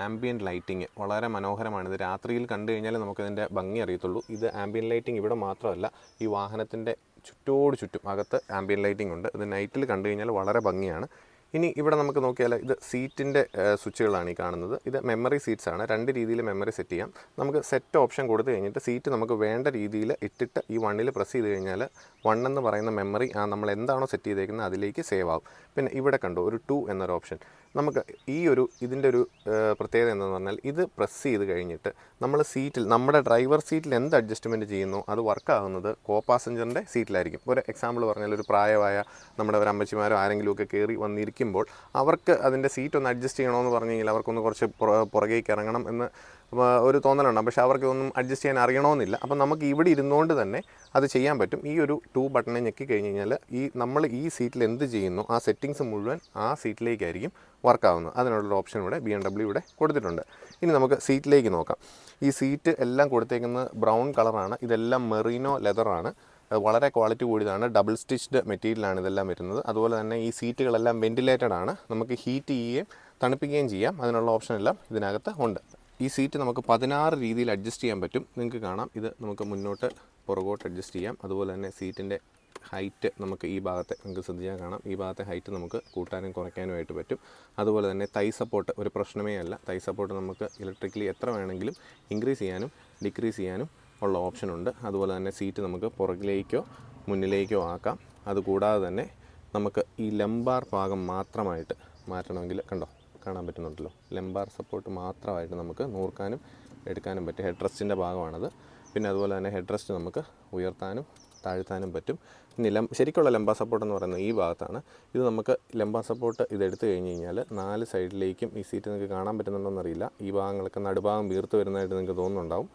ആംബിയൻറ്റ് ലൈറ്റിങ് വളരെ മനോഹരമാണ്. ഇത് രാത്രിയിൽ കണ്ടു കഴിഞ്ഞാൽ നമുക്കതിൻ്റെ ഭംഗി അറിയത്തുള്ളൂ. ഇത് ആംബിയൻറ്റ് ലൈറ്റിംഗ് ഇവിടെ മാത്രമല്ല, ഈ വാഹനത്തിൻ്റെ ചുറ്റോട് ചുറ്റും അകത്ത് ആംബിയൻറ്റ് ലൈറ്റിംഗ് ഉണ്ട്. ഇത് നൈറ്റിൽ കണ്ടു കഴിഞ്ഞാൽ വളരെ ഭംഗിയാണ്. ഇനി ഇവിടെ നമുക്ക് നോക്കിയാൽ ഇത് സീറ്റിൻ്റെ സ്വിച്ചുകളാണ് ഈ കാണുന്നത്. ഇത് മെമ്മറി സീറ്റ്സാണ്. 2 രീതിയിൽ മെമ്മറി സെറ്റ് ചെയ്യാം. നമുക്ക് സെറ്റ് ഓപ്ഷൻ കൊടുത്തു കഴിഞ്ഞിട്ട് സീറ്റ് നമുക്ക് വേണ്ട രീതിയിൽ ഇട്ടിട്ട് ഈ 1-ൽ പ്രസ് ചെയ്ത് കഴിഞ്ഞാൽ 1 എന്ന് പറയുന്ന മെമ്മറി നമ്മൾ എന്താണോ സെറ്റ് ചെയ്തേക്കുന്നത് അതിലേക്ക് സേവ് ആവും. പിന്നെ ഇവിടെ കണ്ടോ ഒരു 2 എന്നൊരു ഓപ്ഷൻ. നമുക്ക് ഇതിൻ്റെ ഒരു പ്രത്യേകത എന്താണെന്ന് പറഞ്ഞാൽ ഇത് പ്രസ് ചെയ്ത് കഴിഞ്ഞിട്ട് നമ്മൾ സീറ്റിൽ നമ്മുടെ ഡ്രൈവർ സീറ്റിൽ എന്ത് അഡ്ജസ്റ്റ്മെൻറ്റ് ചെയ്യുന്നു അത് വർക്കാകുന്നത് കോ പാസഞ്ചറിൻ്റെ സീറ്റിലായിരിക്കും. ഒരു എക്സാമ്പിൾ പറഞ്ഞാൽ ഒരു പ്രായമായ നമ്മുടെ ഒരു അമ്മച്ചിമാരോ ആരെങ്കിലുമൊക്കെ കയറി വന്നിരിക്കുമ്പോൾ അവർക്ക് അതിൻ്റെ സീറ്റ് ഒന്ന് അഡ്ജസ്റ്റ് ചെയ്യണമെന്ന് പറഞ്ഞു കഴിഞ്ഞാൽ അവർക്കൊന്ന് കുറച്ച് പുറകേക്ക് ഇറങ്ങണം എന്ന് ഒരു തോന്നലുണ്ടാകും. പക്ഷേ അവർക്കൊന്നും അഡ്ജസ്റ്റ് ചെയ്യാൻ അറിയണമെന്നില്ല. അപ്പം നമുക്ക് ഇവിടെ ഇരുന്നുകൊണ്ട് തന്നെ അത് ചെയ്യാൻ പറ്റും. ഈ ഒരു 2 ബട്ടണെ ഞെക്കി കഴിഞ്ഞ് കഴിഞ്ഞാൽ നമ്മൾ ഈ സീറ്റിൽ എന്ത് ചെയ്യുന്നു ആ സെറ്റിങ്സ് മുഴുവൻ ആ സീറ്റിലേക്കായിരിക്കും വർക്കാവുന്നത്. അതിനുള്ളൊരു ഓപ്ഷൻ ഇവിടെ BMW ഇവിടെ കൊടുത്തിട്ടുണ്ട്. ഇനി നമുക്ക് സീറ്റിലേക്ക് നോക്കാം. ഈ സീറ്റ് എല്ലാം കൊടുത്തേക്കുന്നത് ബ്രൗൺ കളറാണ്. ഇതെല്ലാം മെറീനോ ലെതറാണ്. വളരെ ക്വാളിറ്റി കൂടിയതാണ്. ഡബിൾ സ്റ്റിച്ച്ഡ് മെറ്റീരിയലാണ് ഇതെല്ലാം വരുന്നത്. അതുപോലെ തന്നെ ഈ സീറ്റുകളെല്ലാം വെൻറ്റിലേറ്റഡ് ആണ്. നമുക്ക് ഹീറ്റ് ചെയ്യുകയും തണുപ്പിക്കുകയും ചെയ്യാം. അതിനുള്ള ഓപ്ഷൻ എല്ലാം ഇതിനകത്ത് ഉണ്ട്. ഈ സീറ്റ് നമുക്ക് 16 രീതിയിൽ അഡ്ജസ്റ്റ് ചെയ്യാൻ പറ്റും. നിങ്ങൾക്ക് കാണാം, ഇത് നമുക്ക് മുന്നോട്ട് പുറകോട്ട് അഡ്ജസ്റ്റ് ചെയ്യാം. അതുപോലെ തന്നെ സീറ്റിൻ്റെ ഹൈറ്റ് നമുക്ക് ഈ ഭാഗത്തെ നമുക്ക് ശ്രദ്ധിച്ചാൽ കാണാം, ഈ ഭാഗത്തെ ഹൈറ്റ് നമുക്ക് കൂട്ടാനും കുറയ്ക്കാനുമായിട്ട് പറ്റും. അതുപോലെ തന്നെ തൈ സപ്പോർട്ട് ഒരു പ്രശ്നമേ അല്ല. തൈ സപ്പോർട്ട് നമുക്ക് ഇലക്ട്രിക്കലി എത്ര വേണമെങ്കിലും ഇൻക്രീസ് ചെയ്യാനും ഡിക്രീസ് ചെയ്യാനും ഉള്ള ഓപ്ഷനുണ്ട്. അതുപോലെ തന്നെ സീറ്റ് നമുക്ക് പുറകിലേക്കോ മുന്നിലേക്കോ ആക്കാം. അതുകൂടാതെ തന്നെ നമുക്ക് ഈ ലംബാർ ഭാഗം മാത്രമായിട്ട് മാറ്റണമെങ്കിൽ കണ്ടോ, കാണാൻ പറ്റുന്നുണ്ടല്ലോ, ലംബാർ സപ്പോർട്ട് മാത്രമായിട്ട് നമുക്ക് നൂർക്കാനും എടുക്കാനും പറ്റും. ഹെഡ് റെസ്റ്റിൻ്റെ ഭാഗമാണത്. പിന്നെ അതുപോലെ തന്നെ ഹെഡ് റെസ്റ്റ് നമുക്ക് ഉയർത്താനും താഴ്ത്താനും പറ്റും. ഇനി ശരിക്കുള്ള ലംബാർ സപ്പോർട്ട് എന്ന് പറയുന്നത് ഈ ഭാഗത്താണ്. ഇത് നമുക്ക് ലംബാർ സപ്പോർട്ട് ഇതെടുത്തു കഴിഞ്ഞ് കഴിഞ്ഞാൽ 4 സൈഡിലേക്കും ഈ സീറ്റ് നിങ്ങൾക്ക് കാണാൻ പറ്റുന്നുണ്ടോയെന്നറിയില്ല, ഈ ഭാഗങ്ങളൊക്കെ നടുഭാഗം വീർത്ത് വരുന്നതായിട്ട് നിങ്ങൾക്ക് തോന്നുന്നുണ്ടാവും.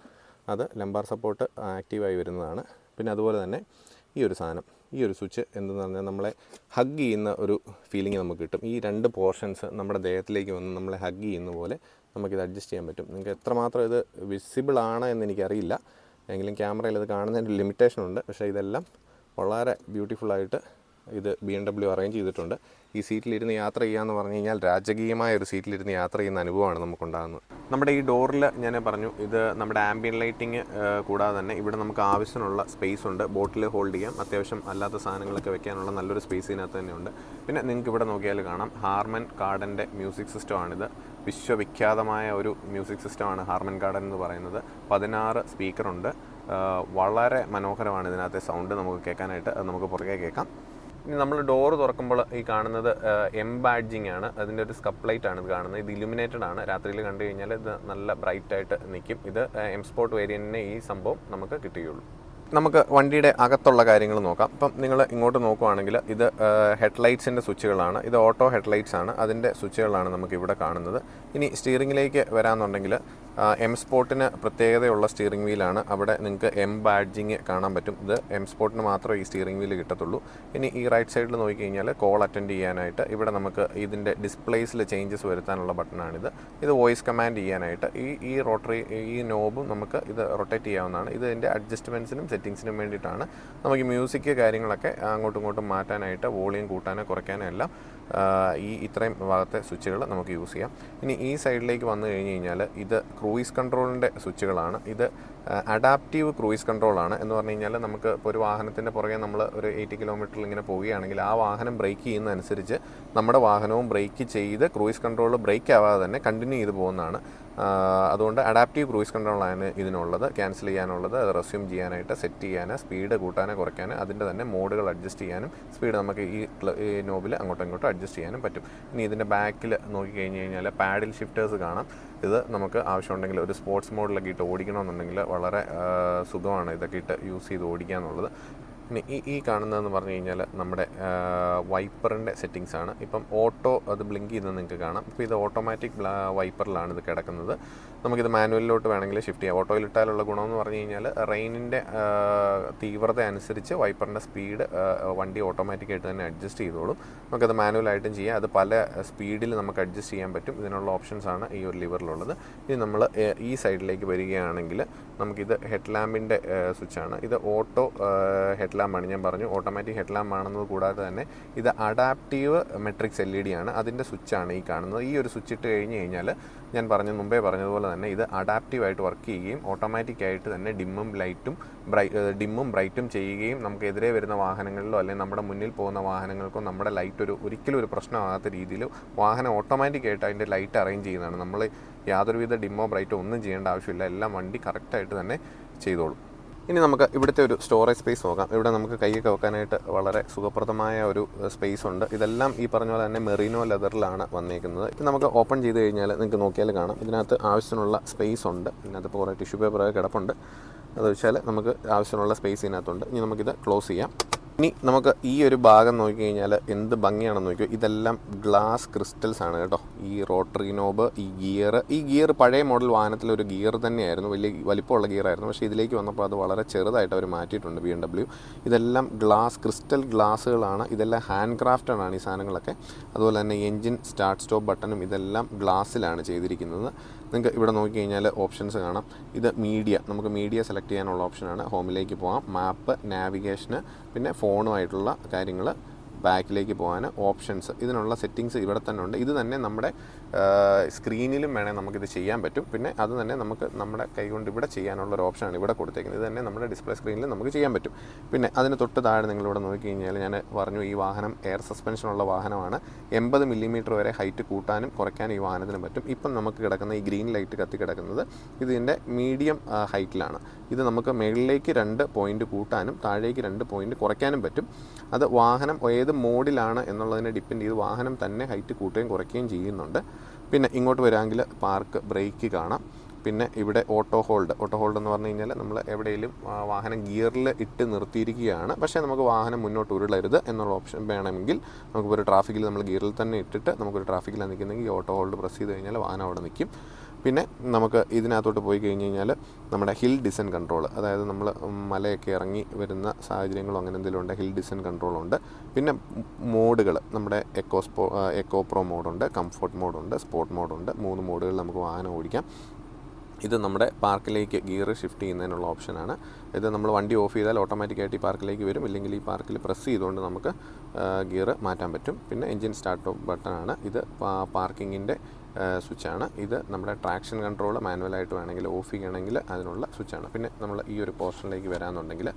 അത് ലംബാർ സപ്പോർട്ട് ആക്റ്റീവായി വരുന്നതാണ്. പിന്നെ അതുപോലെ തന്നെ ഈ ഒരു സാധനം, ഈ ഒരു സ്വിച്ച് എന്തെന്ന് പറഞ്ഞാൽ നമ്മളെ ഹഗ് ചെയ്യുന്ന ഒരു ഫീലിംഗ് നമുക്ക് കിട്ടും. ഈ 2 പോർഷൻസ് നമ്മുടെ ദേഹത്തിലേക്ക് വന്ന് നമ്മളെ ഹഗ് ചെയ്യുന്ന പോലെ നമുക്കിത് അഡ്ജസ്റ്റ് ചെയ്യാൻ പറ്റും. നിങ്ങൾക്ക് എത്രമാത്രം ഇത് വിസിബിൾ ആണ് എന്ന് എനിക്കറിയില്ല, എങ്കിലും ക്യാമറയിൽ ഇത് കാണുന്നതിൻ്റെ ലിമിറ്റേഷനുണ്ട്. പക്ഷേ ഇതെല്ലാം വളരെ ബ്യൂട്ടിഫുള്ളായിട്ട് ഇത് BMW അറേഞ്ച് ചെയ്തിട്ടുണ്ട്. ഈ സീറ്റിലിരുന്ന് യാത്ര ചെയ്യാന്ന് പറഞ്ഞു കഴിഞ്ഞാൽ രാജകീയമായ ഒരു സീറ്റിലിരുന്ന് യാത്ര ചെയ്യുന്ന അനുഭവമാണ് നമുക്കുണ്ടാകുന്നത്. നമ്മുടെ ഈ ഡോറിൽ ഞാൻ പറഞ്ഞു, ഇത് നമ്മുടെ ആംബിയൻ ലൈറ്റിങ് കൂടാതെ തന്നെ ഇവിടെ നമുക്ക് ആവശ്യമുള്ള സ്പേസ് ഉണ്ട്. ബോട്ടിൽ ഹോൾഡ് ചെയ്യാം, അത്യാവശ്യം അല്ലാത്ത സാധനങ്ങളൊക്കെ വെക്കാനുള്ള നല്ലൊരു സ്പേസ് ഇതിനകത്ത് തന്നെയുണ്ട്. പിന്നെ നിങ്ങൾക്ക് ഇവിടെ നോക്കിയാൽ കാണാം, ഹാർമൻ കാർഡൻ്റെ മ്യൂസിക് സിസ്റ്റമാണിത്. വിശ്വവിഖ്യാതമായ ഒരു മ്യൂസിക് സിസ്റ്റമാണ് ഹാർമൻ കാർഡൻ എന്ന് പറയുന്നത്. 16 സ്പീക്കറുണ്ട്. വളരെ മനോഹരമാണ് ഇതിനകത്തെ സൗണ്ട് നമുക്ക് കേൾക്കാനായിട്ട്. അത് നമുക്ക് പുറകെ കേൾക്കാം. ഇനി നമ്മൾ ഡോറ് തുറക്കുമ്പോൾ ഈ കാണുന്നത് എം ബാഡ്ജിങ് ആണ്. അതിൻ്റെ ഒരു സ്കപ്പ് ലൈറ്റ് ആണ് ഇത് കാണുന്നത്. ഇത് ഇലുമിനേറ്റഡ് ആണ്. രാത്രിയിൽ കണ്ടു കഴിഞ്ഞാൽ ഇത് നല്ല ബ്രൈറ്റായിട്ട് നിൽക്കും. ഇത് എം സ്പോർട്ട് വേരിയൻറ്റിനെ ഈ സംഭവം നമുക്ക് കിട്ടുകയുള്ളൂ. നമുക്ക് വണ്ടിയുടെ അകത്തുള്ള കാര്യങ്ങൾ നോക്കാം. ഇപ്പം നിങ്ങൾ ഇങ്ങോട്ട് നോക്കുവാണെങ്കിൽ ഇത് ഹെഡ്ലൈറ്റ്സിൻ്റെ സ്വിച്ചുകളാണ്. ഇത് ഓട്ടോ ഹെഡ്ലൈറ്റ്സ് ആണ്. അതിൻ്റെ സ്വിച്ചുകളാണ് നമുക്കിവിടെ കാണുന്നത്. ഇനി സ്റ്റിയറിങ്ങിലേക്ക് വരാമെന്നുണ്ടെങ്കിൽ എം സ്പോർട്ടിന് പ്രത്യേകതയുള്ള സ്റ്റിയറിംഗ് വീലാണ്. അവിടെ നിങ്ങൾക്ക് എം ബാഡ്ജിങ് കാണാൻ പറ്റും. ഇത് എം സ്പോർട്ടിന് മാത്രമേ ഈ സ്റ്റിയറിംഗ് വീല് കിട്ടത്തുള്ളൂ. ഇനി ഈ റൈറ്റ് സൈഡിൽ നോക്കിക്കഴിഞ്ഞാൽ കോൾ അറ്റൻഡ് ചെയ്യാനായിട്ട് ഇവിടെ നമുക്ക് ഇതിൻ്റെ ഡിസ്പ്ലേസിൽ ചേഞ്ചസ് വരുത്താനുള്ള ബട്ടണാണിത്. ഇത് വോയിസ് കമാൻഡ് ചെയ്യാനായിട്ട് ഈ റോട്ടറി ഈ നോബും നമുക്ക് ഇത് റൊട്ടേറ്റ് ചെയ്യാവുന്നതാണ്. ഇത് ഇതിൻ്റെ അഡ്ജസ്റ്റ്മെൻറ്റ്സിനും സെറ്റിങ്സിനും വേണ്ടിയിട്ടാണ്. നമുക്ക് മ്യൂസിക് കാര്യങ്ങളൊക്കെ അങ്ങോട്ടും ഇങ്ങോട്ടും മാറ്റാനായിട്ട് വോളിയം കൂട്ടാനോ കുറയ്ക്കാനോ എല്ലാം ഇത്രയും ഭാഗത്തെ സ്വിച്ചുകൾ നമുക്ക് യൂസ് ചെയ്യാം. ഇനി ഈ സൈഡിലേക്ക് വന്നു കഴിഞ്ഞ് കഴിഞ്ഞാൽ ഇത് ക്രൂയിസ് കൺട്രോളിൻ്റെ സ്വിച്ചുകളാണ്. ഇത് അഡാപ്റ്റീവ് ക്രൂയിസ് കൺട്രോളാണ്. എന്ന് പറഞ്ഞു കഴിഞ്ഞാൽ നമുക്ക് ഇപ്പോൾ ഒരു വാഹനത്തിൻ്റെ പുറകെ നമ്മൾ ഒരു 80 കിലോമീറ്ററിൽ ഇങ്ങനെ പോവുകയാണെങ്കിൽ ആ വാഹനം ബ്രേക്ക് ചെയ്യുന്നതനുസരിച്ച് നമ്മുടെ വാഹനവും ബ്രേക്ക് ചെയ്ത് ക്രൂയിസ് കൺട്രോൾ ബ്രേക്ക് ആവാതെ തന്നെ കണ്ടിന്യൂ ചെയ്ത് പോകുന്നതാണ്. അതുകൊണ്ട് അഡാപ്റ്റീവ് ക്രൂയിസ് കൺട്രോളാണ് ഇതിനുള്ളത്. ക്യാൻസൽ ചെയ്യാനുള്ളത്, അത് റെസ്യൂം ചെയ്യാനായിട്ട്, സെറ്റ് ചെയ്യാൻ, സ്പീഡ് കൂട്ടാനോ കുറയ്ക്കാൻ, അതിൻ്റെ തന്നെ മോഡുകൾ അഡ്ജസ്റ്റ് ചെയ്യാനും സ്പീഡ് നമുക്ക് ഈ നോബിൽ അങ്ങോട്ടും ഇങ്ങോട്ടും അഡ്ജസ്റ്റ് ചെയ്യാനും പറ്റും. ഇനി ഇതിൻ്റെ ബാക്കിൽ നോക്കിക്കഴിഞ്ഞ് കഴിഞ്ഞാൽ പാഡിൽ ഷിഫ്റ്റേഴ്സ് കാണാം. ഇത് നമുക്ക് ആവശ്യമുണ്ടെങ്കിൽ ഒരു സ്പോർട്സ് മോഡിലൊക്കെ ഇട്ട് ഓടിക്കണമെന്നുണ്ടെങ്കിൽ വളരെ സുഖമാണ് ഇതൊക്കെ ഇട്ട് യൂസ് ചെയ്ത് ഓടിക്കുക എന്നുള്ളത്. ഇനി ഈ കാണുന്നതെന്ന് പറഞ്ഞു കഴിഞ്ഞാൽ നമ്മുടെ വൈപ്പറിൻ്റെ സെറ്റിങ്സാണ്. ഇപ്പം ഓട്ടോ അത് ബ്ലിങ്ക് ചെയ്യുന്നത് നിങ്ങൾക്ക് കാണാം. ഇപ്പോൾ ഇത് ഓട്ടോമാറ്റിക് വൈപ്പറിലാണ് ഇത് കിടക്കുന്നത്. നമുക്കിത് മാനുവലിലോട്ട് വേണമെങ്കിൽ ഷിഫ്റ്റ് ചെയ്യാം. ഓട്ടോയിലിട്ടാലുള്ള ഗുണമെന്ന് പറഞ്ഞു കഴിഞ്ഞാൽ റെയിനിൻ്റെ തീവ്രത അനുസരിച്ച് വൈപ്പറിൻ്റെ സ്പീഡ് വണ്ടി ഓട്ടോമാറ്റിക്കായിട്ട് തന്നെ അഡ്ജസ്റ്റ് ചെയ്തോളും. നമുക്കത് മാനുവലായിട്ടും ചെയ്യാം. അത് പല സ്പീഡിൽ നമുക്ക് അഡ്ജസ്റ്റ് ചെയ്യാൻ പറ്റും. ഇതിനുള്ള ഓപ്ഷൻസാണ് ഈ ഒരു ലിവറിലുള്ളത്. ഇനി നമ്മൾ ഈ സൈഡിലേക്ക് വരികയാണെങ്കിൽ നമുക്കിത് ഹെഡ് ലാമ്പിൻ്റെ സ്വിച്ചാണ്. ഇത് ഓട്ടോ ഹെഡ് ലാമ്പാണ്. ഞാൻ പറഞ്ഞു ഓട്ടോമാറ്റിക് ഹെഡ് ലാമ്പ് ആണെന്നത് കൂടാതെ തന്നെ ഇത് അഡാപ്റ്റീവ് മെട്രിക്സ് LED ആണ്. അതിൻ്റെ സ്വിച്ചാണ് ഈ കാണുന്നത്. ഈ ഒരു സ്വിച്ച് ഇട്ട് കഴിഞ്ഞ് കഴിഞ്ഞാൽ ഞാൻ മുമ്പേ പറഞ്ഞതുപോലെ തന്നെ ഇത് അഡാപ്റ്റീവായിട്ട് വർക്ക് ചെയ്യുകയും ഓട്ടോമാറ്റിക്കായിട്ട് തന്നെ ഡിമ്മും ബ്രൈറ്റും ചെയ്യുകയും നമുക്ക് എതിരെ വരുന്ന വാഹനങ്ങളിലോ അല്ലെങ്കിൽ നമ്മുടെ മുന്നിൽ പോകുന്ന വാഹനങ്ങൾക്കോ നമ്മുടെ ലൈറ്റ് ഒരിക്കലും ഒരു പ്രശ്നമാകാത്ത രീതിയിൽ വാഹനം ഓട്ടോമാറ്റിക്കായിട്ട് അതിൻ്റെ ലൈറ്റ് അറേഞ്ച് ചെയ്യുന്നതാണ്. നമ്മൾ യാതൊരുവിധ ഡിമ്മോ ബ്രൈറ്റോ ഒന്നും ചെയ്യേണ്ട ആവശ്യമില്ല. എല്ലാം വണ്ടി കറക്റ്റായിട്ട് തന്നെ ചെയ്തോളും. ഇനി നമുക്ക് ഇവിടുത്തെ ഒരു സ്റ്റോറേജ് സ്പേസ് നോക്കാം. ഇവിടെ നമുക്ക് കൈയൊക്കെ വെക്കാനായിട്ട് വളരെ സുഖപ്രദമായ ഒരു സ്പേസ് ഉണ്ട്. ഇതെല്ലാം ഈ പറഞ്ഞ പോലെ തന്നെ മെറീനോ ലെതറിലാണ് വന്നിരിക്കുന്നത്. ഇത് നമുക്ക് ഓപ്പൺ ചെയ്ത് കഴിഞ്ഞാൽ നിങ്ങൾക്ക് നോക്കിയാൽ കാണാം ഇതിനകത്ത് ആവശ്യത്തിനുള്ള സ്പേസ് ഉണ്ട്. ഇതിനകത്ത് ഇപ്പോൾ കുറേ ടിഷ്യൂ പേപ്പറൊക്കെ കിടപ്പുണ്ട്. അത് വെച്ചാൽ നമുക്ക് ആവശ്യമുള്ള സ്പേസ് ഇതിനകത്തുണ്ട്. ഇനി നമുക്കിത് ക്ലോസ് ചെയ്യാം. ഇനി നമുക്ക് ഈ ഒരു ഭാഗം നോക്കിക്കഴിഞ്ഞാൽ എന്ത് ഭംഗിയാണെന്ന് നോക്കിയോ. ഇതെല്ലാം ഗ്ലാസ് ക്രിസ്റ്റൽസ് ആണ് കേട്ടോ. ഈ റോട്ടറി നോബ്, ഈ ഗിയർ പഴയ മോഡൽ വാഹനത്തിലൊരു ഗിയർ തന്നെയായിരുന്നു, വലിയ വലിപ്പമുള്ള ഗിയറായിരുന്നു. പക്ഷേ ഇതിലേക്ക് വന്നപ്പോൾ അത് വളരെ ചെറുതായിട്ട് അവർ മാറ്റിയിട്ടുണ്ട് BMW. ഇതെല്ലാം ക്രിസ്റ്റൽ ഗ്ലാസ്സുകളാണ്. ഇതെല്ലാം ഹാൻഡ് ക്രാഫ്റ്റഡാണ് ഈ സാധനങ്ങളൊക്കെ. അതുപോലെ തന്നെ എൻജിൻ സ്റ്റാർട്ട് സ്റ്റോപ്പ് ബട്ടണും ഇതെല്ലാം ഗ്ലാസ്സിലാണ് ചെയ്തിരിക്കുന്നത്. നിങ്ങൾക്ക് ഇവിടെ നോക്കിക്കഴിഞ്ഞാൽ ഓപ്ഷൻസ് കാണാം. ഇത് നമുക്ക് മീഡിയ സെലക്ട് ചെയ്യാനുള്ള ഓപ്ഷനാണ്. ഹോമിലേക്ക് പോകാം, മാപ്പ്, നാവിഗേഷന്, പിന്നെ ഫോണുമായിട്ടുള്ള കാര്യങ്ങൾ, ബാക്കിലേക്ക് പോകാൻ ഓപ്ഷൻസ്, ഇതിനുള്ള സെറ്റിങ്സ് ഇവിടെ തന്നെ ഉണ്ട്. ഇത് തന്നെ നമ്മുടെ സ്ക്രീനിലും വേണേൽ നമുക്കിത് ചെയ്യാൻ പറ്റും. പിന്നെ അത് തന്നെ നമുക്ക് നമ്മുടെ കൈ കൊണ്ട് ഇവിടെ ചെയ്യാനുള്ള ഒരു ഓപ്ഷനാണ് ഇവിടെ കൊടുത്തേക്കുന്നത്. ഇത് തന്നെ നമ്മുടെ ഡിസ്പ്ലേ സ്ക്രീനിൽ നമുക്ക് ചെയ്യാൻ പറ്റും. പിന്നെ അതിന് തൊട്ട് താഴെ നിങ്ങളിവിടെ നോക്കിക്കഴിഞ്ഞാൽ ഞാൻ പറഞ്ഞു ഈ വാഹനം എയർ സസ്പെൻഷനുള്ള വാഹനമാണ്. 80 മില്ലിമീറ്റർ വരെ ഹൈറ്റ് കൂട്ടാനും കുറയ്ക്കാനും ഈ വാഹനത്തിന് പറ്റും. ഇപ്പം നമുക്ക് കിടക്കുന്ന ഈ ഗ്രീൻ ലൈറ്റ് കത്തി കിടക്കുന്നത് ഇതിൻ്റെ മീഡിയം ഹൈറ്റിലാണ്. ഇത് നമുക്ക് മുകളിലേക്ക് 2 പോയിൻറ്റ് കൂട്ടാനും താഴേക്ക് 2 പോയിൻറ്റ് കുറയ്ക്കാനും പറ്റും. അത് വാഹനം ഏത് മോഡിലാണ് എന്നുള്ളതിനെ ഡിപ്പെൻഡ് ചെയ്ത് വാഹനം തന്നെ ഹൈറ്റ് കൂട്ടുകയും കുറയ്ക്കുകയും ചെയ്യുന്നുണ്ട്. പിന്നെ ഇങ്ങോട്ട് വരാമെങ്കിൽ പാർക്ക് ബ്രേക്ക് കാണാം. പിന്നെ ഇവിടെ ഓട്ടോ ഹോൾഡ് എന്ന് പറഞ്ഞു കഴിഞ്ഞാൽ നമ്മൾ എവിടെയെങ്കിലും വാഹനം ഗിയറിൽ ഇട്ട് നിർത്തിയിരിക്കുകയാണ്, പക്ഷേ നമുക്ക് വാഹനം മുന്നോട്ട് ഉരുളരുത് എന്നുള്ള ഓപ്ഷൻ വേണമെങ്കിൽ നമുക്കൊരു ട്രാഫിക്കിൽ നമ്മൾ ഗിയറിൽ തന്നെ ഇട്ടിട്ട് നമുക്കൊരു ട്രാഫിക്കിലാണ് നിൽക്കുന്നെങ്കിൽ ഓട്ടോ ഹോൾഡ് പ്രസ് ചെയ്ത് കഴിഞ്ഞാൽ വാഹനം അവിടെ നിൽക്കും. പിന്നെ നമുക്ക് ഇതിനകത്തോട്ട് പോയി കഴിഞ്ഞ് കഴിഞ്ഞാൽ നമ്മുടെ ഹിൽ ഡിസെൻറ്റ് കൺട്രോൾ, അതായത് നമ്മൾ മലയൊക്കെ ഇറങ്ങി വരുന്ന സാഹചര്യങ്ങളോ അങ്ങനെ എന്തെങ്കിലും ഉണ്ട്, ഹിൽ ഡിസെൻറ്റ് കൺട്രോളുണ്ട്. പിന്നെ മോഡുകൾ നമ്മുടെ എക്കോ പ്രോ മോഡുണ്ട്, കംഫർട്ട് മോഡുണ്ട്, സ്പോർട്ട് മോഡുണ്ട്. 3 മോഡുകൾ നമുക്ക് വാഹനം ഓടിക്കാം. ഇത് നമ്മുടെ പാർക്കിലേക്ക് ഗിയർ ഷിഫ്റ്റ് ചെയ്യുന്നതിനുള്ള ഓപ്ഷനാണ്. ഇത് നമ്മൾ വണ്ടി ഓഫ് ചെയ്താൽ ഓട്ടോമാറ്റിക്കായിട്ട് ഈ പാർക്കിലേക്ക് വരും, ഇല്ലെങ്കിൽ ഈ പാർക്കിൽ പ്രസ് ചെയ്തുകൊണ്ട് നമുക്ക് ഗിയർ മാറ്റാൻ പറ്റും. പിന്നെ എൻജിൻ സ്റ്റാർട്ട് ബട്ടണാണ്. ഇത് പാർക്കിങ്ങിൻ്റെ സ്വിച്ചാണ്. ഇത് നമ്മുടെ ട്രാക്ഷൻ കൺട്രോൾ മാനുവലായിട്ട് വേണമെങ്കിൽ ഓഫ് ചെയ്യണമെങ്കിൽ അതിനുള്ള സ്വിച്ചാണ്. പിന്നെ നമ്മൾ ഈ ഒരു പോർഷനിലേക്ക് വരാമെന്നുണ്ടെങ്കിൽ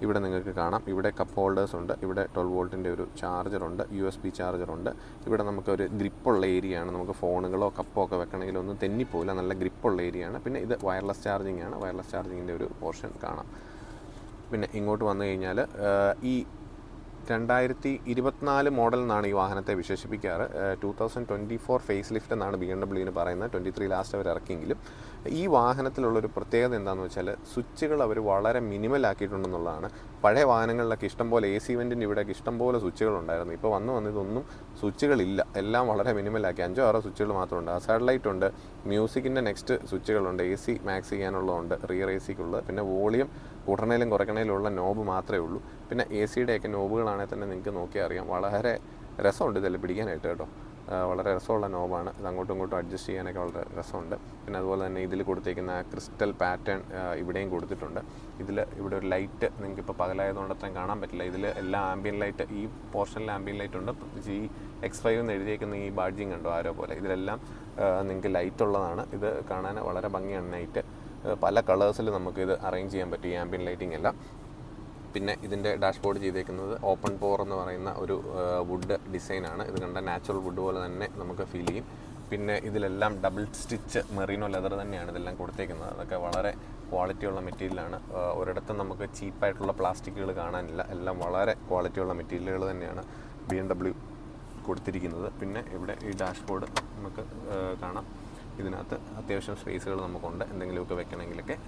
ഇവിടെ നിങ്ങൾക്ക് കാണാം, ഇവിടെ കപ്പ് ഹോൾഡേഴ്സ് ഉണ്ട്, ഇവിടെ 12 വോൾട്ടിൻ്റെ ഒരു ചാർജറുണ്ട്, USB ചാർജറുണ്ട്. ഇവിടെ നമുക്കൊരു ഗ്രിപ്പുള്ള ഏരിയയാണ്, നമുക്ക് ഫോണുകളോ കപ്പോ ഒക്കെ വെക്കണമെങ്കിൽ ഒന്നും തെന്നിപ്പോയില്ല, നല്ല ഗ്രിപ്പുള്ള ഏരിയയാണ്. പിന്നെ ഇത് വയർലെസ് ചാർജിങ് ആണ്, വയർലെസ് ചാർജിങ്ങിൻ്റെ ഒരു പോർഷൻ കാണാം. പിന്നെ ഇങ്ങോട്ട് വന്നു കഴിഞ്ഞാൽ ഈ 2024 മോഡൽ എന്നാണ് ഈ വാഹനത്തെ വിശേഷിപ്പിക്കാറ്. 2024 ഫേസ് ലിഫ്റ്റ് എന്നാണ് BMW പറയുന്നത്. 23 ലാസ്റ്റ് അവർ ഇറക്കിയെങ്കിലും ഈ വാഹനത്തിലുള്ളൊരു പ്രത്യേകത എന്താണെന്ന് വെച്ചാൽ സ്വിച്ചുകൾ അവർ വളരെ മിനിമലാക്കിയിട്ടുണ്ടെന്നുള്ളതാണ്. പഴയ വാഹനങ്ങളിലൊക്കെ ഇഷ്ടംപോലെ AC വെൻറ്റിൻ്റെ ഇവിടെയൊക്കെ ഇഷ്ടംപോലെ സ്വിച്ചുകളുണ്ടായിരുന്നു. ഇപ്പോൾ വന്നതൊന്നും സ്വിച്ചുകളില്ല, എല്ലാം വളരെ മിനിമലാക്കി. 5-6 സ്വിച്ചുകൾ മാത്രമുണ്ട്. സാറ്റലൈറ്റ് ഉണ്ട്, മ്യൂസിക്കിൻ്റെ നെക്സ്റ്റ് സ്വിച്ചുകളുണ്ട്, AC മാക്സ് ചെയ്യാനുള്ളതുണ്ട്, റിയർ ACക്കുള്ളത്. പിന്നെ വോളിയം കൂട്ടണേലും കുറയ്ക്കണേലുള്ള നോബ് മാത്രമേ ഉള്ളൂ. പിന്നെ ACയുടെയൊക്കെ നോബുകളാണെങ്കിൽ തന്നെ നിങ്ങൾക്ക് നോക്കിയാൽ അറിയാം, വളരെ രസമുണ്ട് ഇതെല്ലാം പിടിക്കാനായിട്ട് കേട്ടോ. വളരെ രസമുള്ള നോബാണ്. ഇത് അങ്ങോട്ടും ഇങ്ങോട്ടും അഡ്ജസ്റ്റ് ചെയ്യാനൊക്കെ വളരെ രസമുണ്ട്. പിന്നെ അതുപോലെ തന്നെ ഇതിൽ കൊടുത്തേക്കുന്ന ക്രിസ്റ്റൽ പാറ്റേൺ ഇവിടെയും കൊടുത്തിട്ടുണ്ട്. ഇവിടെ ഒരു ലൈറ്റ് നിങ്ങൾക്കിപ്പോൾ പകലായതുകൊണ്ട് അത്രയും കാണാൻ പറ്റില്ല. ഇതിൽ എല്ലാ ആംബിയൻ ലൈറ്റ്, ഈ പോർഷനിൽ ആംബിയൻ ലൈറ്റ് ഉണ്ട്. പ്രത്യേകിച്ച് ഈ X5 എന്ന് എഴുതിയേക്കുന്ന ഈ ബാഡ്ജിങ് ഉണ്ടോ ആരോ പോലെ, ഇതിലെല്ലാം നിങ്ങൾക്ക് ലൈറ്റ് ഉള്ളതാണ്. ഇത് കാണാൻ വളരെ ഭംഗിയാണ്. നൈറ്റ് പല കളേഴ്സിൽ നമുക്കിത് അറേഞ്ച് ചെയ്യാൻ പറ്റും, ഈ ആംബിയൻ ലൈറ്റിംഗ് എല്ലാം. പിന്നെ ഇതിൻ്റെ ഡാഷ്ബോർഡ് ചെയ്തേക്കുന്നത് ഓപ്പൺ പോർ എന്ന് പറയുന്ന ഒരു വുഡ് ഡിസൈനാണ്. ഇത് കണ്ട നാച്ചുറൽ വുഡ് പോലെ തന്നെ നമുക്ക് ഫീൽ ചെയ്യും. പിന്നെ ഇതിലെല്ലാം ഡബിൾ സ്റ്റിച്ച് മെറീനോ ലെതർ തന്നെയാണ് ഇതെല്ലാം കൊടുത്തേക്കുന്നത്. അതൊക്കെ വളരെ ക്വാളിറ്റിയുള്ള മെറ്റീരിയലാണ്. ഒരിടത്തും നമുക്ക് ചീപ്പായിട്ടുള്ള പ്ലാസ്റ്റിക്കുകൾ കാണാനില്ല, എല്ലാം വളരെ ക്വാളിറ്റിയുള്ള മെറ്റീരിയലുകൾ തന്നെയാണ് BMW കൊടുത്തിരിക്കുന്നത്. പിന്നെ ഇവിടെ ഈ ഡാഷ്ബോർഡ് നമുക്ക് കാണാം. ഇതിനകത്ത് അത്യാവശ്യം സ്പേസുകൾ നമുക്കുണ്ട് എന്തെങ്കിലുമൊക്കെ വെക്കണമെങ്കിലൊക്കെ.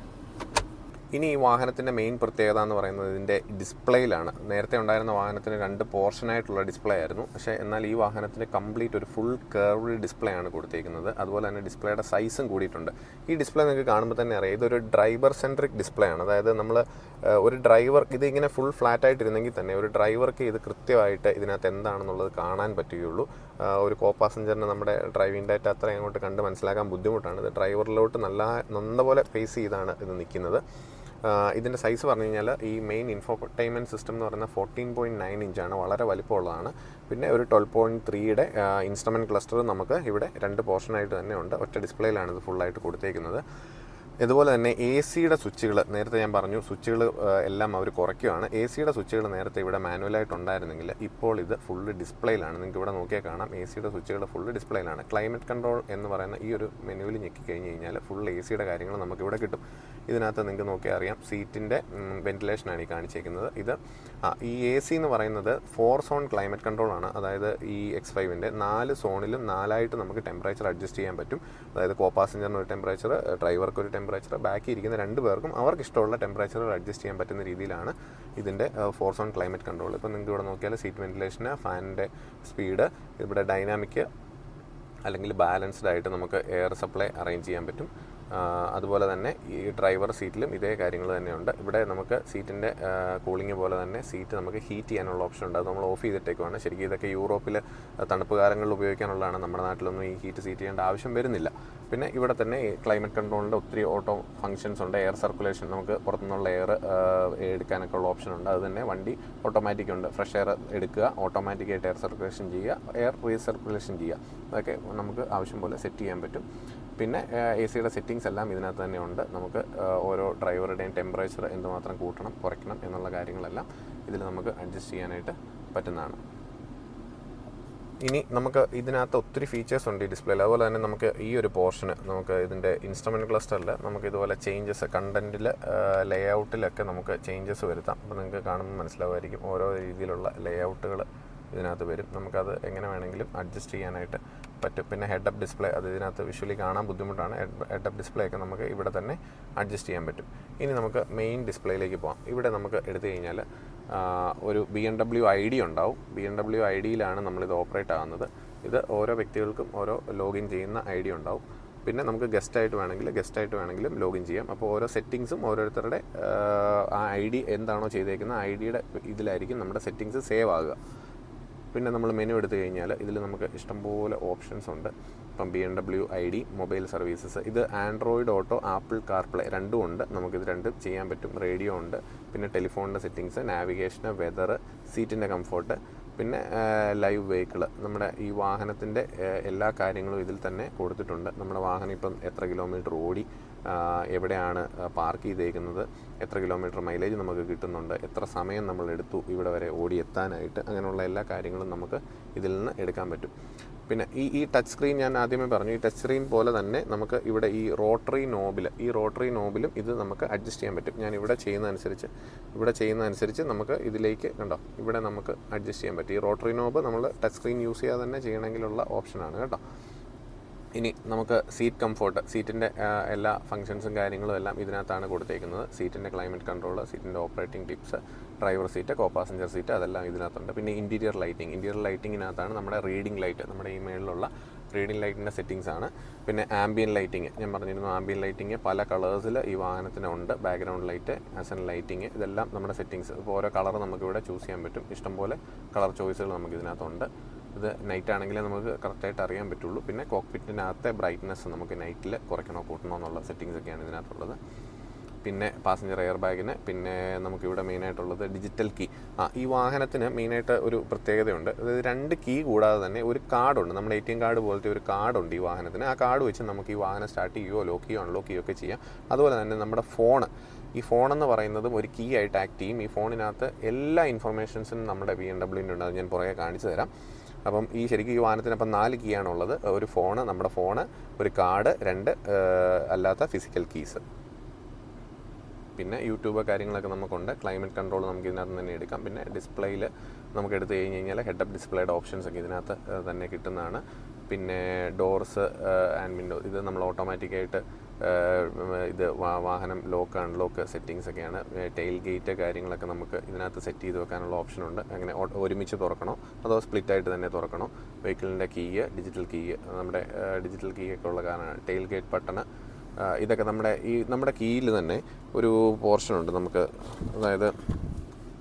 ഇനി ഈ വാഹനത്തിൻ്റെ മെയിൻ പ്രത്യേകത എന്ന് പറയുന്നത് ഇതിൻ്റെ ഡിസ്പ്ലേയിലാണ്. നേരത്തെ ഉണ്ടായിരുന്ന വാഹനത്തിന് 2 പോർഷനായിട്ടുള്ള ഡിസ്പ്ലേ ആയിരുന്നു, പക്ഷേ എന്നാൽ ഈ വാഹനത്തിന് കംപ്ലീറ്റ് ഒരു ഫുൾ കർവ്ഡ് ഡിസ്പ്ലേ ആണ് കൊടുത്തേക്കുന്നത്. അതുപോലെ തന്നെ ഡിസ്പ്ലേയുടെ സൈസും കൂടിയിട്ടുണ്ട്. ഈ ഡിസ്പ്ലേ നിങ്ങൾക്ക് കാണുമ്പോൾ തന്നെ അറിയാം, ഇതൊരു ഡ്രൈവർ സെൻട്രിക് ഡിസ്പ്ലേ ആണ്. അതായത് നമ്മൾ ഒരു ഡ്രൈവർ ഇതിങ്ങനെ ഫുൾ ഫ്ലാറ്റായിട്ടിരുന്നെങ്കിൽ തന്നെ ഒരു ഡ്രൈവർക്ക് ഇത് കൃത്യമായിട്ട് ഇതിനകത്ത് എന്താണെന്നുള്ളത് കാണാൻ പറ്റുകയുള്ളൂ. ഒരു കോ പാസഞ്ചറിന് നമ്മുടെ ഡ്രൈവിംഗ് ഡാറ്റ അത്ര അങ്ങോട്ട് കണ്ട് മനസ്സിലാക്കാൻ ബുദ്ധിമുട്ടാണ്. ഇത് ഡ്രൈവറിലോട്ട് നല്ലപോലെ ഫേസ് ചെയ്താണ് ഇത് നിൽക്കുന്നത്. ഇതിൻ്റെ സൈസ് പറഞ്ഞു കഴിഞ്ഞാൽ ഈ മെയിൻ ഇൻഫോർടൈൻമെൻറ്റ് സിസ്റ്റം എന്ന് പറയുന്നത് 14.9 ഇഞ്ചാണ്, വളരെ വലിപ്പമുള്ളതാണ്. പിന്നെ ഒരു 12.3യുടെ ഇൻസ്ട്രുമെൻറ്റ് ക്ലസ്റ്റർ നമുക്ക് ഇവിടെ 2 പോർഷനായിട്ട് തന്നെ ഉണ്ട്. ഒറ്റ ഡിസ്പ്ലേയിലാണ് ഇത് ഫുള്ളായിട്ട് കൊടുത്തേക്കുന്നത്. ഇതുപോലെ തന്നെ AC-യുടെ സ്വിച്ചുകൾ നേരത്തെ ഞാൻ പറഞ്ഞു, സ്വിച്ചുകൾ എല്ലാം അവർ കുറയ്ക്കുകയാണ്. AC-യുടെ സ്വിച്ചുകൾ നേരത്തെ ഇവിടെ മാനുവലായിട്ട് ഉണ്ടായിരുന്നെങ്കിൽ ഇപ്പോൾ ഇത് ഫുള്ള് ഡിസ്പ്ലേയിലാണ്. നിങ്ങൾക്ക് ഇവിടെ നോക്കിയാൽ കാണാം, AC-യുടെ സ്വിച്ചുകൾ ഫുള്ള് ഡിസ്പ്ലേയിലാണ്. ക്ലൈമറ്റ് കൺട്രോൾ എന്ന് പറയുന്ന ഈ ഒരു മെനുവിൽ ഞെക്കിക്കഴിഞ്ഞ് കഴിഞ്ഞാൽ ഫുൾ AC-യുടെ കാര്യങ്ങൾ നമുക്കിവിടെ കിട്ടും. ഇതിനകത്ത് നിങ്ങൾക്ക് നോക്കിയാൽ അറിയാം, സീറ്റിൻ്റെ വെൻറ്റിലേഷനാണ് ഈ കാണിച്ചേക്കുന്നത്. ഇത് ഈ AC എന്ന് പറയുന്നത് 4 സോൺ ക്ലൈമറ്റ് കൺട്രോളാണ്. അതായത് ഈ X5-ൻ്റെ 4 സോണിലും 4ആയിട്ട് നമുക്ക് ടെമ്പറേച്ചർ അഡ്ജസ്റ്റ് ചെയ്യാൻ പറ്റും. അതായത് കോ പാസഞ്ചറിന് ഒരു ടെമ്പറേച്ചർ, ഡ്രൈവർക്ക് ഒരു ടെമ്പറേച്ചർ, ബാക്കി ഇരിക്കുന്ന 2 പേർക്കും അവർക്ക് ഇഷ്ടമുള്ള ടെമ്പറേച്ചർ അഡ്ജസ്റ്റ് ചെയ്യാൻ പറ്റുന്ന രീതിയിലാണ് ഇതിൻ്റെ 4 സോൺ ക്ലൈമറ്റ് കൺട്രോൾ. ഇപ്പോൾ നിങ്ങൾക്ക് ഇവിടെ നോക്കിയാൽ സീറ്റ് വെൻറ്റിലേഷന്, ഫാനിൻ്റെ സ്പീഡ്, ഇവിടെ ഡൈനാമിക് അല്ലെങ്കിൽ ബാലൻസ്ഡ് ആയിട്ട് നമുക്ക് എയർ സപ്ലൈ അറേഞ്ച് ചെയ്യാൻ പറ്റും. അതുപോലെ തന്നെ ഈ ഡ്രൈവർ സീറ്റിലും ഇതേ കാര്യങ്ങൾ തന്നെയുണ്ട്. ഇവിടെ നമുക്ക് സീറ്റിൻ്റെ കൂളിംഗ് പോലെ തന്നെ സീറ്റ് നമുക്ക് ഹീറ്റ് ചെയ്യാനുള്ള ഓപ്ഷൻ ഉണ്ട്. അത് നമ്മൾ ഓഫ് ചെയ്തിട്ടേക്കുവാണ്. ശരിക്കും ഇതൊക്കെ യൂറോപ്പിൽ തണുപ്പ് കാലങ്ങളിൽ ഉപയോഗിക്കാനുള്ളതാണ്. നമ്മുടെ നാട്ടിലൊന്നും ഈ ഹീറ്റ് സീറ്റ് ചെയ്യേണ്ട ആവശ്യം വരുന്നില്ല. പിന്നെ ഇവിടെ തന്നെ ഈ ക്ലൈമറ്റ് കൺട്രോളിൻ്റെ ഒത്തിരി ഓട്ടോ ഫങ്ഷൻസ് ഉണ്ട്. എയർ സർക്കുലേഷൻ, നമുക്ക് പുറത്തുനിന്നുള്ള എയർ എടുക്കാനൊക്കെ ഉള്ള ഓപ്ഷൻ ഉണ്ട്. അത് തന്നെ വണ്ടി ഓട്ടോമാറ്റിക് ഉണ്ട്. ഫ്രഷ് എയർ എടുക്കുക, ഓട്ടോമാറ്റിക്കായിട്ട് എയർ സർക്കുലേഷൻ ചെയ്യുക, എയർ റീസർക്കുലേഷൻ ചെയ്യുക. അതൊക്കെ നമുക്ക് ആവശ്യം പോലെ സെറ്റ് ചെയ്യാൻ പറ്റും. പിന്നെ എ സിയുടെ സെറ്റിങ്സ് എല്ലാം ഇതിനകത്ത് തന്നെ ഉണ്ട്. നമുക്ക് ഓരോ ഡ്രൈവറുടെയും ടെമ്പറേച്ചർ എന്തുമാത്രം കൂട്ടണം കുറയ്ക്കണം എന്നുള്ള കാര്യങ്ങളെല്ലാം ഇതിൽ നമുക്ക് അഡ്ജസ്റ്റ് ചെയ്യാനായിട്ട് പറ്റുന്നതാണ്. ഇനി നമുക്ക് ഇതിനകത്ത് ഒത്തിരി ഫീച്ചേഴ്സ് ഉണ്ട് ഈ ഡിസ്പ്ലേയിൽ. അതുപോലെ തന്നെ നമുക്ക് ഈ ഒരു പോർഷന് നമുക്ക് ഇതിൻ്റെ ഇൻസ്ട്രുമെൻറ്റ് ക്ലസ്റ്ററിൽ നമുക്ക് ഇതുപോലെ ചേഞ്ചസ് കണ്ടൻറ്റിൽ ലേ ഔട്ടിലൊക്കെ നമുക്ക് ചേഞ്ചസ് വരുത്താം. അപ്പോൾ നിങ്ങൾക്ക് കാണുമ്പോൾ മനസ്സിലാവുമായിരിക്കും ഓരോ രീതിയിലുള്ള ലേ ഔട്ടുകൾ ഇതിനകത്ത് വരും. നമുക്കത് എങ്ങനെ വേണമെങ്കിലും അഡ്ജസ്റ്റ് ചെയ്യാനായിട്ട് പറ്റും. പിന്നെ ഹെഡ് അപ്പ് ഡിസ്പ്ലേ, അത് ഇതിനകത്ത് വിഷ്വലി കാണാൻ ബുദ്ധിമുട്ടാണ്. ഹെഡ് അപ്പ് ഡിസ്പ്ലേ ഒക്കെ നമുക്ക് ഇവിടെ തന്നെ അഡ്ജസ്റ്റ് ചെയ്യാൻ പറ്റും. ഇനി നമുക്ക് മെയിൻ ഡിസ്പ്ലേയിലേക്ക് പോകാം. ഇവിടെ നമുക്ക് എടുത്തു കഴിഞ്ഞാൽ ഒരു BMW ID ഉണ്ടാവും. BMW IDയിലാണ് നമ്മളിത് ഓപ്പറേറ്റ് ആകുന്നത്. ഇത് ഓരോ വ്യക്തികൾക്കും ഓരോ ലോഗിൻ ചെയ്യുന്ന ID ഉണ്ടാവും. പിന്നെ നമുക്ക് ഗസ്റ്റായിട്ട് വേണമെങ്കിലും ലോഗിൻ ചെയ്യാം. അപ്പോൾ ഓരോ സെറ്റിങ്സും ഓരോരുത്തരുടെ ആ ID എന്താണോ ചെയ്തേക്കുന്ന IDയുടെ ഇതിലായിരിക്കും നമ്മുടെ സെറ്റിങ്സ് സേവ് ആകുക. പിന്നെ നമ്മൾ മെനു എടുത്തു കഴിഞ്ഞാൽ ഇതിൽ നമുക്ക് ഇഷ്ടംപോലെ ഓപ്ഷൻസ് ഉണ്ട്. ഇപ്പം BMW ID, മൊബൈൽ സർവീസസ്, ഇത് ആൻഡ്രോയിഡ് ഓട്ടോ, ആപ്പിൾ കാർപ്ലേ രണ്ടും ഉണ്ട്. നമുക്കിത് രണ്ടും ചെയ്യാൻ പറ്റും. റേഡിയോ ഉണ്ട്, പിന്നെ ടെലിഫോണിൻ്റെ സെറ്റിങ്സ്, നാവിഗേഷന്, വെതർ, സീറ്റിൻ്റെ കംഫോർട്ട്, പിന്നെ ലൈവ് വെഹിക്കിൾ, നമ്മുടെ ഈ വാഹനത്തിൻ്റെ എല്ലാ കാര്യങ്ങളും ഇതിൽ തന്നെ കൊടുത്തിട്ടുണ്ട്. നമ്മുടെ വാഹനം ഇപ്പം എത്ര കിലോമീറ്റർ ഓടി, എവിടെയാണ് പാർക്ക് ചെയ്തേക്കുന്നത്, എത്ര കിലോമീറ്റർ മൈലേജ് നമുക്ക് കിട്ടുന്നുണ്ട്, എത്ര സമയം നമ്മൾ എടുത്തു ഇവിടെ വരെ ഓടി എത്താനായിട്ട്, അങ്ങനെയുള്ള എല്ലാ കാര്യങ്ങളും നമുക്ക് ഇതിൽ നിന്ന് എടുക്കാൻ പറ്റും. പിന്നെ ഈ ടച്ച് സ്ക്രീൻ ഞാൻ ആദ്യമേ പറഞ്ഞു, ഈ ടച്ച് സ്ക്രീൻ പോലെ തന്നെ നമുക്ക് ഇവിടെ ഈ റോട്ടറി നോബിലും ഇത് നമുക്ക് അഡ്ജസ്റ്റ് ചെയ്യാൻ പറ്റും. ഞാൻ ഇവിടെ ചെയ്യുന്നതനുസരിച്ച് നമുക്ക് ഇതിലേക്ക് കണ്ടോ, ഇവിടെ നമുക്ക് അഡ്ജസ്റ്റ് ചെയ്യാൻ പറ്റും. ഈ റോട്ടറി നോബ് നമ്മൾ ടച്ച് സ്ക്രീൻ യൂസ് ചെയ്യാതെ തന്നെ ചെയ്യണമെങ്കിലുള്ള ഓപ്ഷനാണ് കേട്ടോ. ഇനി നമുക്ക് സീറ്റ് കംഫോർട്ട്, സീറ്റിൻ്റെ എല്ലാ ഫങ്ഷൻസും കാര്യങ്ങളും എല്ലാം ഇതിനകത്താണ് കൊടുത്തേക്കുന്നത്. സീറ്റിൻ്റെ ക്ലൈമറ്റ് കൺട്രോൾ, സീറ്റിൻ്റെ ഓപ്പറേറ്റിംഗ് ടിപ്സ്, ഡ്രൈവർ സീറ്റ്, കോ പാസഞ്ചർ സീറ്റ്, അതെല്ലാം ഇതിനകത്തുണ്ട്. പിന്നെ ഇൻറ്റീരിയർ ലൈറ്റിങ്ങിനകത്താണ് നമ്മുടെ റീഡിംഗ് ലൈറ്റ്, നമ്മുടെ ഈ മേളിലുള്ള റീഡിംഗ് ലൈറ്റിൻ്റെ സെറ്റിങ്സ് ആണ്. പിന്നെ ആംബിയൻ ലൈറ്റിങ്, ഞാൻ പറഞ്ഞിരുന്നു ആംബിയൻ ലൈറ്റിങ് പല കളേഴ്സിൽ ഈ വാഹനത്തിനുണ്ട്. ബാക്ക്ഗ്രൗണ്ട് ലൈറ്റ്, ആസൻ ലൈറ്റിങ്, ഇതെല്ലാം നമ്മുടെ സെറ്റിങ്സ്. ഇപ്പോൾ ഓരോ കളർ നമുക്കിവിടെ ചൂസ് ചെയ്യാൻ പറ്റും. ഇഷ്ടംപോലെ കളർ ചോയ്സുകൾ നമുക്ക് ഇതിനകത്തുണ്ട്. ഇത് നൈറ്റ് ആണെങ്കിലേ നമുക്ക് കറക്റ്റായിട്ട് അറിയാൻ പറ്റുള്ളൂ. പിന്നെ കോക്പിറ്റിനകത്തെ ബ്രൈറ്റ്നസ് നമുക്ക് നൈറ്റിൽ കുറയ്ക്കണോ കൂട്ടണോ എന്നുള്ള സെറ്റിങ്സ് ഒക്കെയാണ് ഇതിനകത്തുള്ളത്. പിന്നെ പാസഞ്ചർ എയർ ബാഗിന്, പിന്നെ നമുക്കിവിടെ മെയിനായിട്ടുള്ളത് ഡിജിറ്റൽ കീ. ഈ വാഹനത്തിന് മെയിനായിട്ട് ഒരു പ്രത്യേകതയുണ്ട്. അതായത് 2 കീ കൂടാതെ തന്നെ ഒരു കാർഡുണ്ട്. നമ്മുടെ ATM കാർഡ് പോലത്തെ ഒരു കാർഡുണ്ട് ഈ വാഹനത്തിന്. ആ കാർഡ് വെച്ച് നമുക്ക് ഈ വാഹനം സ്റ്റാർട്ട് ചെയ്യുകയോ ലോക്ക് ചെയ്യുകയോ അൺലോക്ക് ചെയ്യുകയോ ഒക്കെ ചെയ്യാം. അതുപോലെ തന്നെ നമ്മുടെ ഈ ഫോണെന്ന് പറയുന്നതും ഒരു കീ ആയിട്ട് ആക്ട് ചെയ്യും. ഈ ഫോണിനകത്ത് എല്ലാ ഇൻഫർമേഷൻസും നമ്മുടെ BMW ഉണ്ട്. അത് ഞാൻ പുറകെ കാണിച്ചു തരാം. അപ്പം ശരിക്കും ഈ വാഹനത്തിന് അപ്പം 4 കീ ആണുള്ളത്. ഒരു ഫോണ്, നമ്മുടെ ഫോണ്, ഒരു കാർഡ്, 2 അല്ലാത്ത ഫിസിക്കൽ കീസ്. പിന്നെ യൂട്യൂബ് കാര്യങ്ങളൊക്കെ നമുക്കുണ്ട്. ക്ലൈമറ്റ് കൺട്രോൾ നമുക്ക് ഇതിനകത്ത് തന്നെ എടുക്കാം. പിന്നെ ഡിസ്പ്ലേയിൽ നമുക്ക് എടുത്തു കഴിഞ്ഞാൽ ഹെഡ് അപ്പ് ഡിസ്പ്ലേയുടെ ഓപ്ഷൻസ് ഒക്കെ ഇതിനകത്ത് തന്നെ കിട്ടുന്നതാണ്. പിന്നെ ഡോർസ് ആൻഡ് വിൻഡോ, ഇത് നമ്മൾ ഓട്ടോമാറ്റിക്കായിട്ട് ഇത് വാഹനം ലോക്ക് അൺലോക്ക് സെറ്റിങ്സ് ഒക്കെയാണ്. ടെയിൽ ഗേറ്റ് കാര്യങ്ങളൊക്കെ നമുക്ക് ഇതിനകത്ത് സെറ്റ് ചെയ്ത് വെക്കാനുള്ള ഓപ്ഷനുണ്ട്. അങ്ങനെ ഒരുമിച്ച് തുറക്കണോ അതോ സ്പ്ലിറ്റായിട്ട് തന്നെ തുറക്കണോ. വെഹിക്കിളിൻ്റെ ഡിജിറ്റൽ നമ്മുടെ ഡിജിറ്റൽ ഒക്കെ ഉള്ള കാരണമാണ്. ടെയിൽ ഗേറ്റ് ബട്ടണ്, ഇതൊക്കെ നമ്മുടെ കീയിൽ തന്നെ ഒരു പോർഷനുണ്ട് നമുക്ക്. അതായത്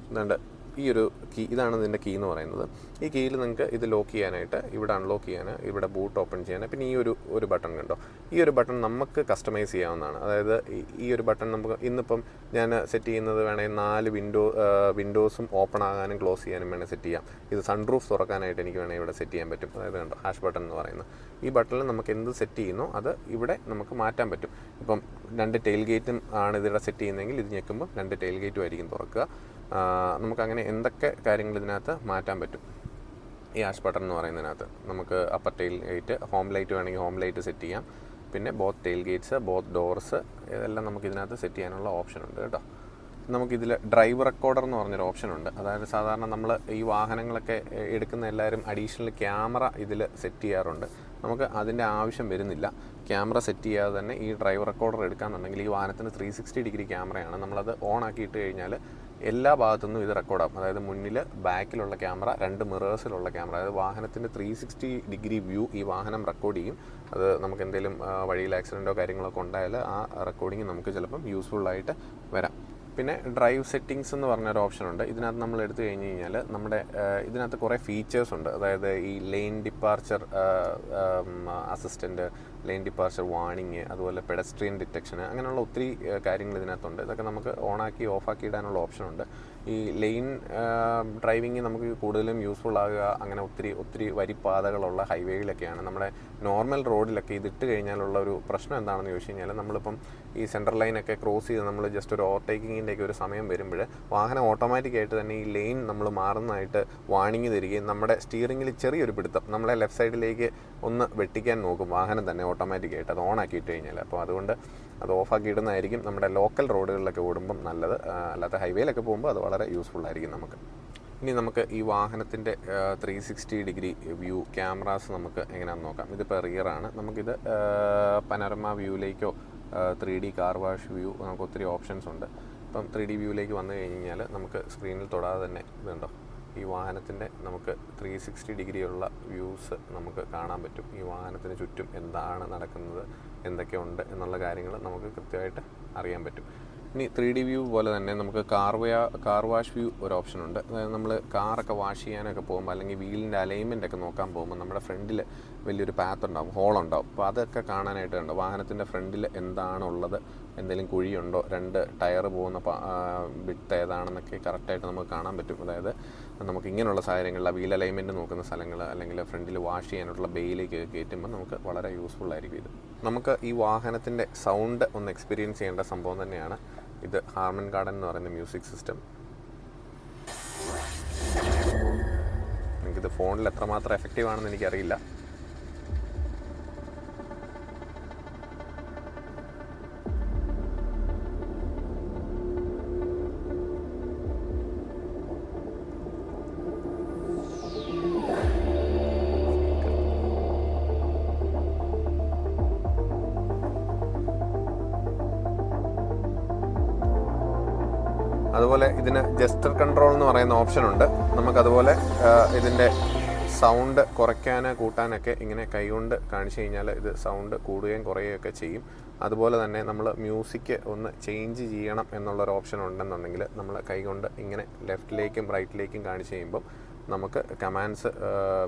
എന്താണ്ട് ഈ ഒരു കീ, ഇതാണ് ഇതിൻ്റെ കീ എന്ന് പറയുന്നത്. ഈ കീയിൽ നിങ്ങൾക്ക് ഇത് ലോക്ക് ചെയ്യാനായിട്ട്, ഇവിടെ അൺലോക്ക് ചെയ്യാൻ, ഇവിടെ ബൂട്ട് ഓപ്പൺ ചെയ്യാൻ, പിന്നെ ഈ ഒരു ബട്ടൺ കണ്ടോ, ഈ ഒരു ബട്ടൺ നമുക്ക് കസ്റ്റമൈസ് ചെയ്യാവുന്നതാണ്. അതായത് ഈ ഒരു ബട്ടൺ നമുക്ക് ഇന്നിപ്പം ഞാൻ സെറ്റ് ചെയ്യുന്നത് വേണമെങ്കിൽ 4 വിൻഡോസും ഓപ്പൺ ആകാനും ക്ലോസ് ചെയ്യാനും വേണമെങ്കിൽ സെറ്റ് ചെയ്യാം. ഇത് സൺറൂഫ് തുറക്കാനായിട്ട് എനിക്ക് വേണമെങ്കിൽ ഇവിടെ സെറ്റ് ചെയ്യാൻ പറ്റും. അതായത് കണ്ടോ, ഹാഷ് ബട്ടൺ എന്ന് പറയുന്നത്. ഈ ബട്ടണിൽ നമുക്ക് എന്ത് സെറ്റ് ചെയ്യുന്നോ അത് ഇവിടെ നമുക്ക് മാറ്റാൻ പറ്റും. ഇപ്പം 2 ടെയിൽ ഗേറ്റും ആണ് ഇതിവിടെ സെറ്റ് ചെയ്യുന്നതെങ്കിൽ ഇത് ഞെക്കുമ്പോൾ 2 ടെയിൽ ഗേറ്റും ആയിരിക്കും തുറക്കുക. നമുക്കങ്ങനെ എന്തൊക്കെ കാര്യങ്ങൾ ഇതിനകത്ത് മാറ്റാൻ പറ്റും. ഈ ആഷ് ബട്ടൺ എന്ന് പറയുന്നതിനകത്ത് നമുക്ക് upper tail gate, home light വേണമെങ്കിൽ ഹോം ലൈറ്റ് സെറ്റ് ചെയ്യാം. പിന്നെ both tail gates, both doors, ഇതെല്ലാം നമുക്ക് ഇതിനകത്ത് സെറ്റ് ചെയ്യാനുള്ള ഓപ്ഷനുണ്ട് കേട്ടോ. നമുക്കിതിൽ ഡ്രൈവ് റെക്കോർഡർ എന്ന് പറഞ്ഞൊരു ഓപ്ഷനുണ്ട്. അതായത് സാധാരണ നമ്മൾ ഈ വാഹനങ്ങളൊക്കെ എടുക്കുന്ന എല്ലാവരും അഡീഷണൽ ക്യാമറ ഇതിൽ സെറ്റ് ചെയ്യാറുണ്ട്. നമുക്ക് അതിൻ്റെ ആവശ്യം വരുന്നില്ല. ക്യാമറ സെറ്റ് ചെയ്യാതെ തന്നെ ഈ ഡ്രൈവ് റെക്കോർഡർ എടുക്കാമെന്നുണ്ടെങ്കിൽ ഈ വാഹനത്തിന് 360 ഡിഗ്രി ക്യാമറയാണ്. നമ്മളത് ഓൺ ആക്കിയിട്ട് കഴിഞ്ഞാൽ എല്ലാ ഭാഗത്തുനിന്നും ഇത് റെക്കോർഡാകും. അതായത് മുന്നിൽ ബാക്കിലുള്ള ക്യാമറ, 2 മിറേഴ്സിലുള്ള ക്യാമറ, അതായത് വാഹനത്തിൻ്റെ 360 ഡിഗ്രി വ്യൂ ഈ വാഹനം റെക്കോർഡ് ചെയ്യും. അത് നമുക്ക് എന്തെങ്കിലും വഴിയിൽ ആക്സിഡൻറ്റോ കാര്യങ്ങളൊക്കെ ഉണ്ടായാൽ ആ റെക്കോർഡിങ് നമുക്ക് ചിലപ്പം യൂസ്ഫുള്ളായിട്ട് വരാം. പിന്നെ ഡ്രൈവ് സെറ്റിങ്സ് എന്ന് പറഞ്ഞൊരു ഓപ്ഷൻ ഉണ്ട്. ഇതിനകത്ത് നമ്മൾ എടുത്തു കഴിഞ്ഞ് കഴിഞ്ഞാൽ നമ്മുടെ ഇതിനകത്ത് കുറേ ഫീച്ചേഴ്സ് ഉണ്ട്. അതായത് ഈ lane departure assistant, lane departure warning, അതുപോലെ പെഡസ്ട്രിയൻ ഡിറ്റക്ഷൻ, അങ്ങനെയുള്ള ഒത്തിരി കാര്യങ്ങൾ ഇതിനകത്തുണ്ട്. ഇതൊക്കെ നമുക്ക് ഓണാക്കി ഓഫാക്കി ഇടാനുള്ള ഓപ്ഷനുണ്ട്. ഈ ലെയിൻ ഡ്രൈവിങ് നമുക്ക് കൂടുതലും യൂസ്ഫുൾ ആകുക അങ്ങനെ ഒത്തിരി വരിപ്പാതകളുള്ള ഹൈവേയിലൊക്കെയാണ്. നമ്മുടെ നോർമൽ റോഡിലൊക്കെ ഇതിട്ട് കഴിഞ്ഞാലുള്ള ഒരു പ്രശ്നം എന്താണെന്ന് ചോദിച്ചു കഴിഞ്ഞാൽ, നമ്മളിപ്പം ഈ സെൻട്രൽ ലൈനൊക്കെ ക്രോസ് ചെയ്ത് നമ്മൾ ജസ്റ്റ് ഒരു ഓവർടേക്കിങ്ങിൻ്റെയൊക്കെ ഒരു സമയം വരുമ്പോൾ വാഹനം ഓട്ടോമാറ്റിക്കായിട്ട് തന്നെ ഈ ലൈൻ നമ്മൾ മാറുന്നതായിട്ട് വാർണിംഗ് തരികയും നമ്മുടെ സ്റ്റിയറിങ്ങിൽ ചെറിയൊരു പിടുത്തം നമ്മളെ ലെഫ്റ്റ് സൈഡിലേക്ക് ഒന്ന് വെട്ടിക്കാൻ നോക്കും വാഹനം തന്നെ ഓട്ടോമാറ്റിക്കായിട്ട്, അത് ഓണാക്കിയിട്ട് കഴിഞ്ഞാൽ. അപ്പോൾ അതുകൊണ്ട് അത് ഓഫാക്കി ഇടുന്നതായിരിക്കും നമ്മുടെ ലോക്കൽ റോഡുകളിലൊക്കെ ഓടുമ്പം നല്ലത്. അല്ലാത്ത ഹൈവേയിലൊക്കെ പോകുമ്പോൾ അത് വളരെ യൂസ്ഫുൾ ആയിരിക്കും നമുക്ക്. ഇനി നമുക്ക് ഈ വാഹനത്തിൻ്റെ 360 ഡിഗ്രി വ്യൂ ക്യാമറാസ് നമുക്ക് എങ്ങനെയാണെന്ന് നോക്കാം. ഇതിപ്പോൾ റിയറാണ്. നമുക്കിത് പനോരമ വ്യൂയിലേക്കോ 3D കാർ വാഷ് വ്യൂ, നമുക്ക് ഒത്തിരി ഓപ്ഷൻസ് ഉണ്ട്. ഇപ്പം 3D വ്യൂയിലേക്ക് വന്നു കഴിഞ്ഞാൽ നമുക്ക് സ്ക്രീനിൽ തൊടാതെ തന്നെ ഇതുണ്ടോ, ഈ വാഹനത്തിൻ്റെ നമുക്ക് 360 ഡിഗ്രിയുള്ള വ്യൂസ് നമുക്ക് കാണാൻ പറ്റും. ഈ വാഹനത്തിന് ചുറ്റും എന്താണ് നടക്കുന്നത്, എന്തൊക്കെയുണ്ട് എന്നുള്ള കാര്യങ്ങൾ നമുക്ക് കൃത്യമായിട്ട് അറിയാൻ പറ്റും. ഇനി 3D വ്യൂ പോലെ തന്നെ നമുക്ക് കാർ വാഷ് വ്യൂ ഒരു ഓപ്ഷനുണ്ട്. അതായത് നമ്മൾ കാറൊക്കെ വാഷ് ചെയ്യാനൊക്കെ പോകുമ്പോൾ അല്ലെങ്കിൽ വീലിൻ്റെ അലൈൻമെൻ്റ് ഒക്കെ നോക്കാൻ പോകുമ്പോൾ നമ്മുടെ ഫ്രണ്ടിൽ വലിയൊരു പാത്ത് ഉണ്ടാവും, ഹോളുണ്ടാവും. അപ്പോൾ അതൊക്കെ കാണാനായിട്ട് ഉണ്ട്. വാഹനത്തിൻ്റെ ഫ്രണ്ടിൽ എന്താണുള്ളത്, എന്തെങ്കിലും കുഴിയുണ്ടോ, 2 ടയർ പോകുന്ന വിട്ട് ഏതാണെന്നൊക്കെ കറക്റ്റായിട്ട് നമുക്ക് കാണാൻ പറ്റും. അതായത് നമുക്ക് ഇങ്ങനെയുള്ള സാഹചര്യങ്ങളിൽ വീൽ അലൈൻമെൻറ്റ് നോക്കുന്ന സ്ഥലങ്ങൾ അല്ലെങ്കിൽ ഫ്രണ്ടിൽ വാഷ് ചെയ്യാനായിട്ടുള്ള ബേയിലേക്ക് കയറ്റുമ്പോൾ നമുക്ക് വളരെ യൂസ്ഫുൾ ആയിരിക്കും ഇത്. നമുക്ക് ഈ വാഹനത്തിൻ്റെ സൗണ്ട് ഒന്ന് എക്സ്പീരിയൻസ് ചെയ്യേണ്ട സംഭവം തന്നെയാണ് ഇത്. ഹാർമൻ ഗാർഡൻ എന്ന് പറയുന്ന മ്യൂസിക് സിസ്റ്റം. എനിക്കിത് ഫോണിൽ എത്രമാത്രം എഫക്റ്റീവ് ആണെന്ന് എനിക്കറിയില്ല. അതുപോലെ ഇതിന് ജസ്റ്റർ കൺട്രോൾ എന്ന് പറയുന്ന ഓപ്ഷനുണ്ട്. നമുക്കതുപോലെ ഇതിൻ്റെ സൗണ്ട് കുറയ്ക്കാൻ കൂട്ടാനൊക്കെ ഇങ്ങനെ കൈകൊണ്ട് കാണിച്ചു കഴിഞ്ഞാൽ ഇത് സൗണ്ട് കൂടുകയും കുറയുകയൊക്കെ ചെയ്യും. അതുപോലെ തന്നെ നമ്മൾ മ്യൂസിക് ഒന്ന് ചേഞ്ച് ചെയ്യണം എന്നുള്ളൊരു ഓപ്ഷൻ ഉണ്ടെന്നുണ്ടെങ്കിൽ നമ്മൾ കൈകൊണ്ട് ഇങ്ങനെ ലെഫ്റ്റിലേക്കും റൈറ്റിലേക്കും കാണിച്ചു കഴിയുമ്പം നമുക്ക് കമാൻഡ്സ്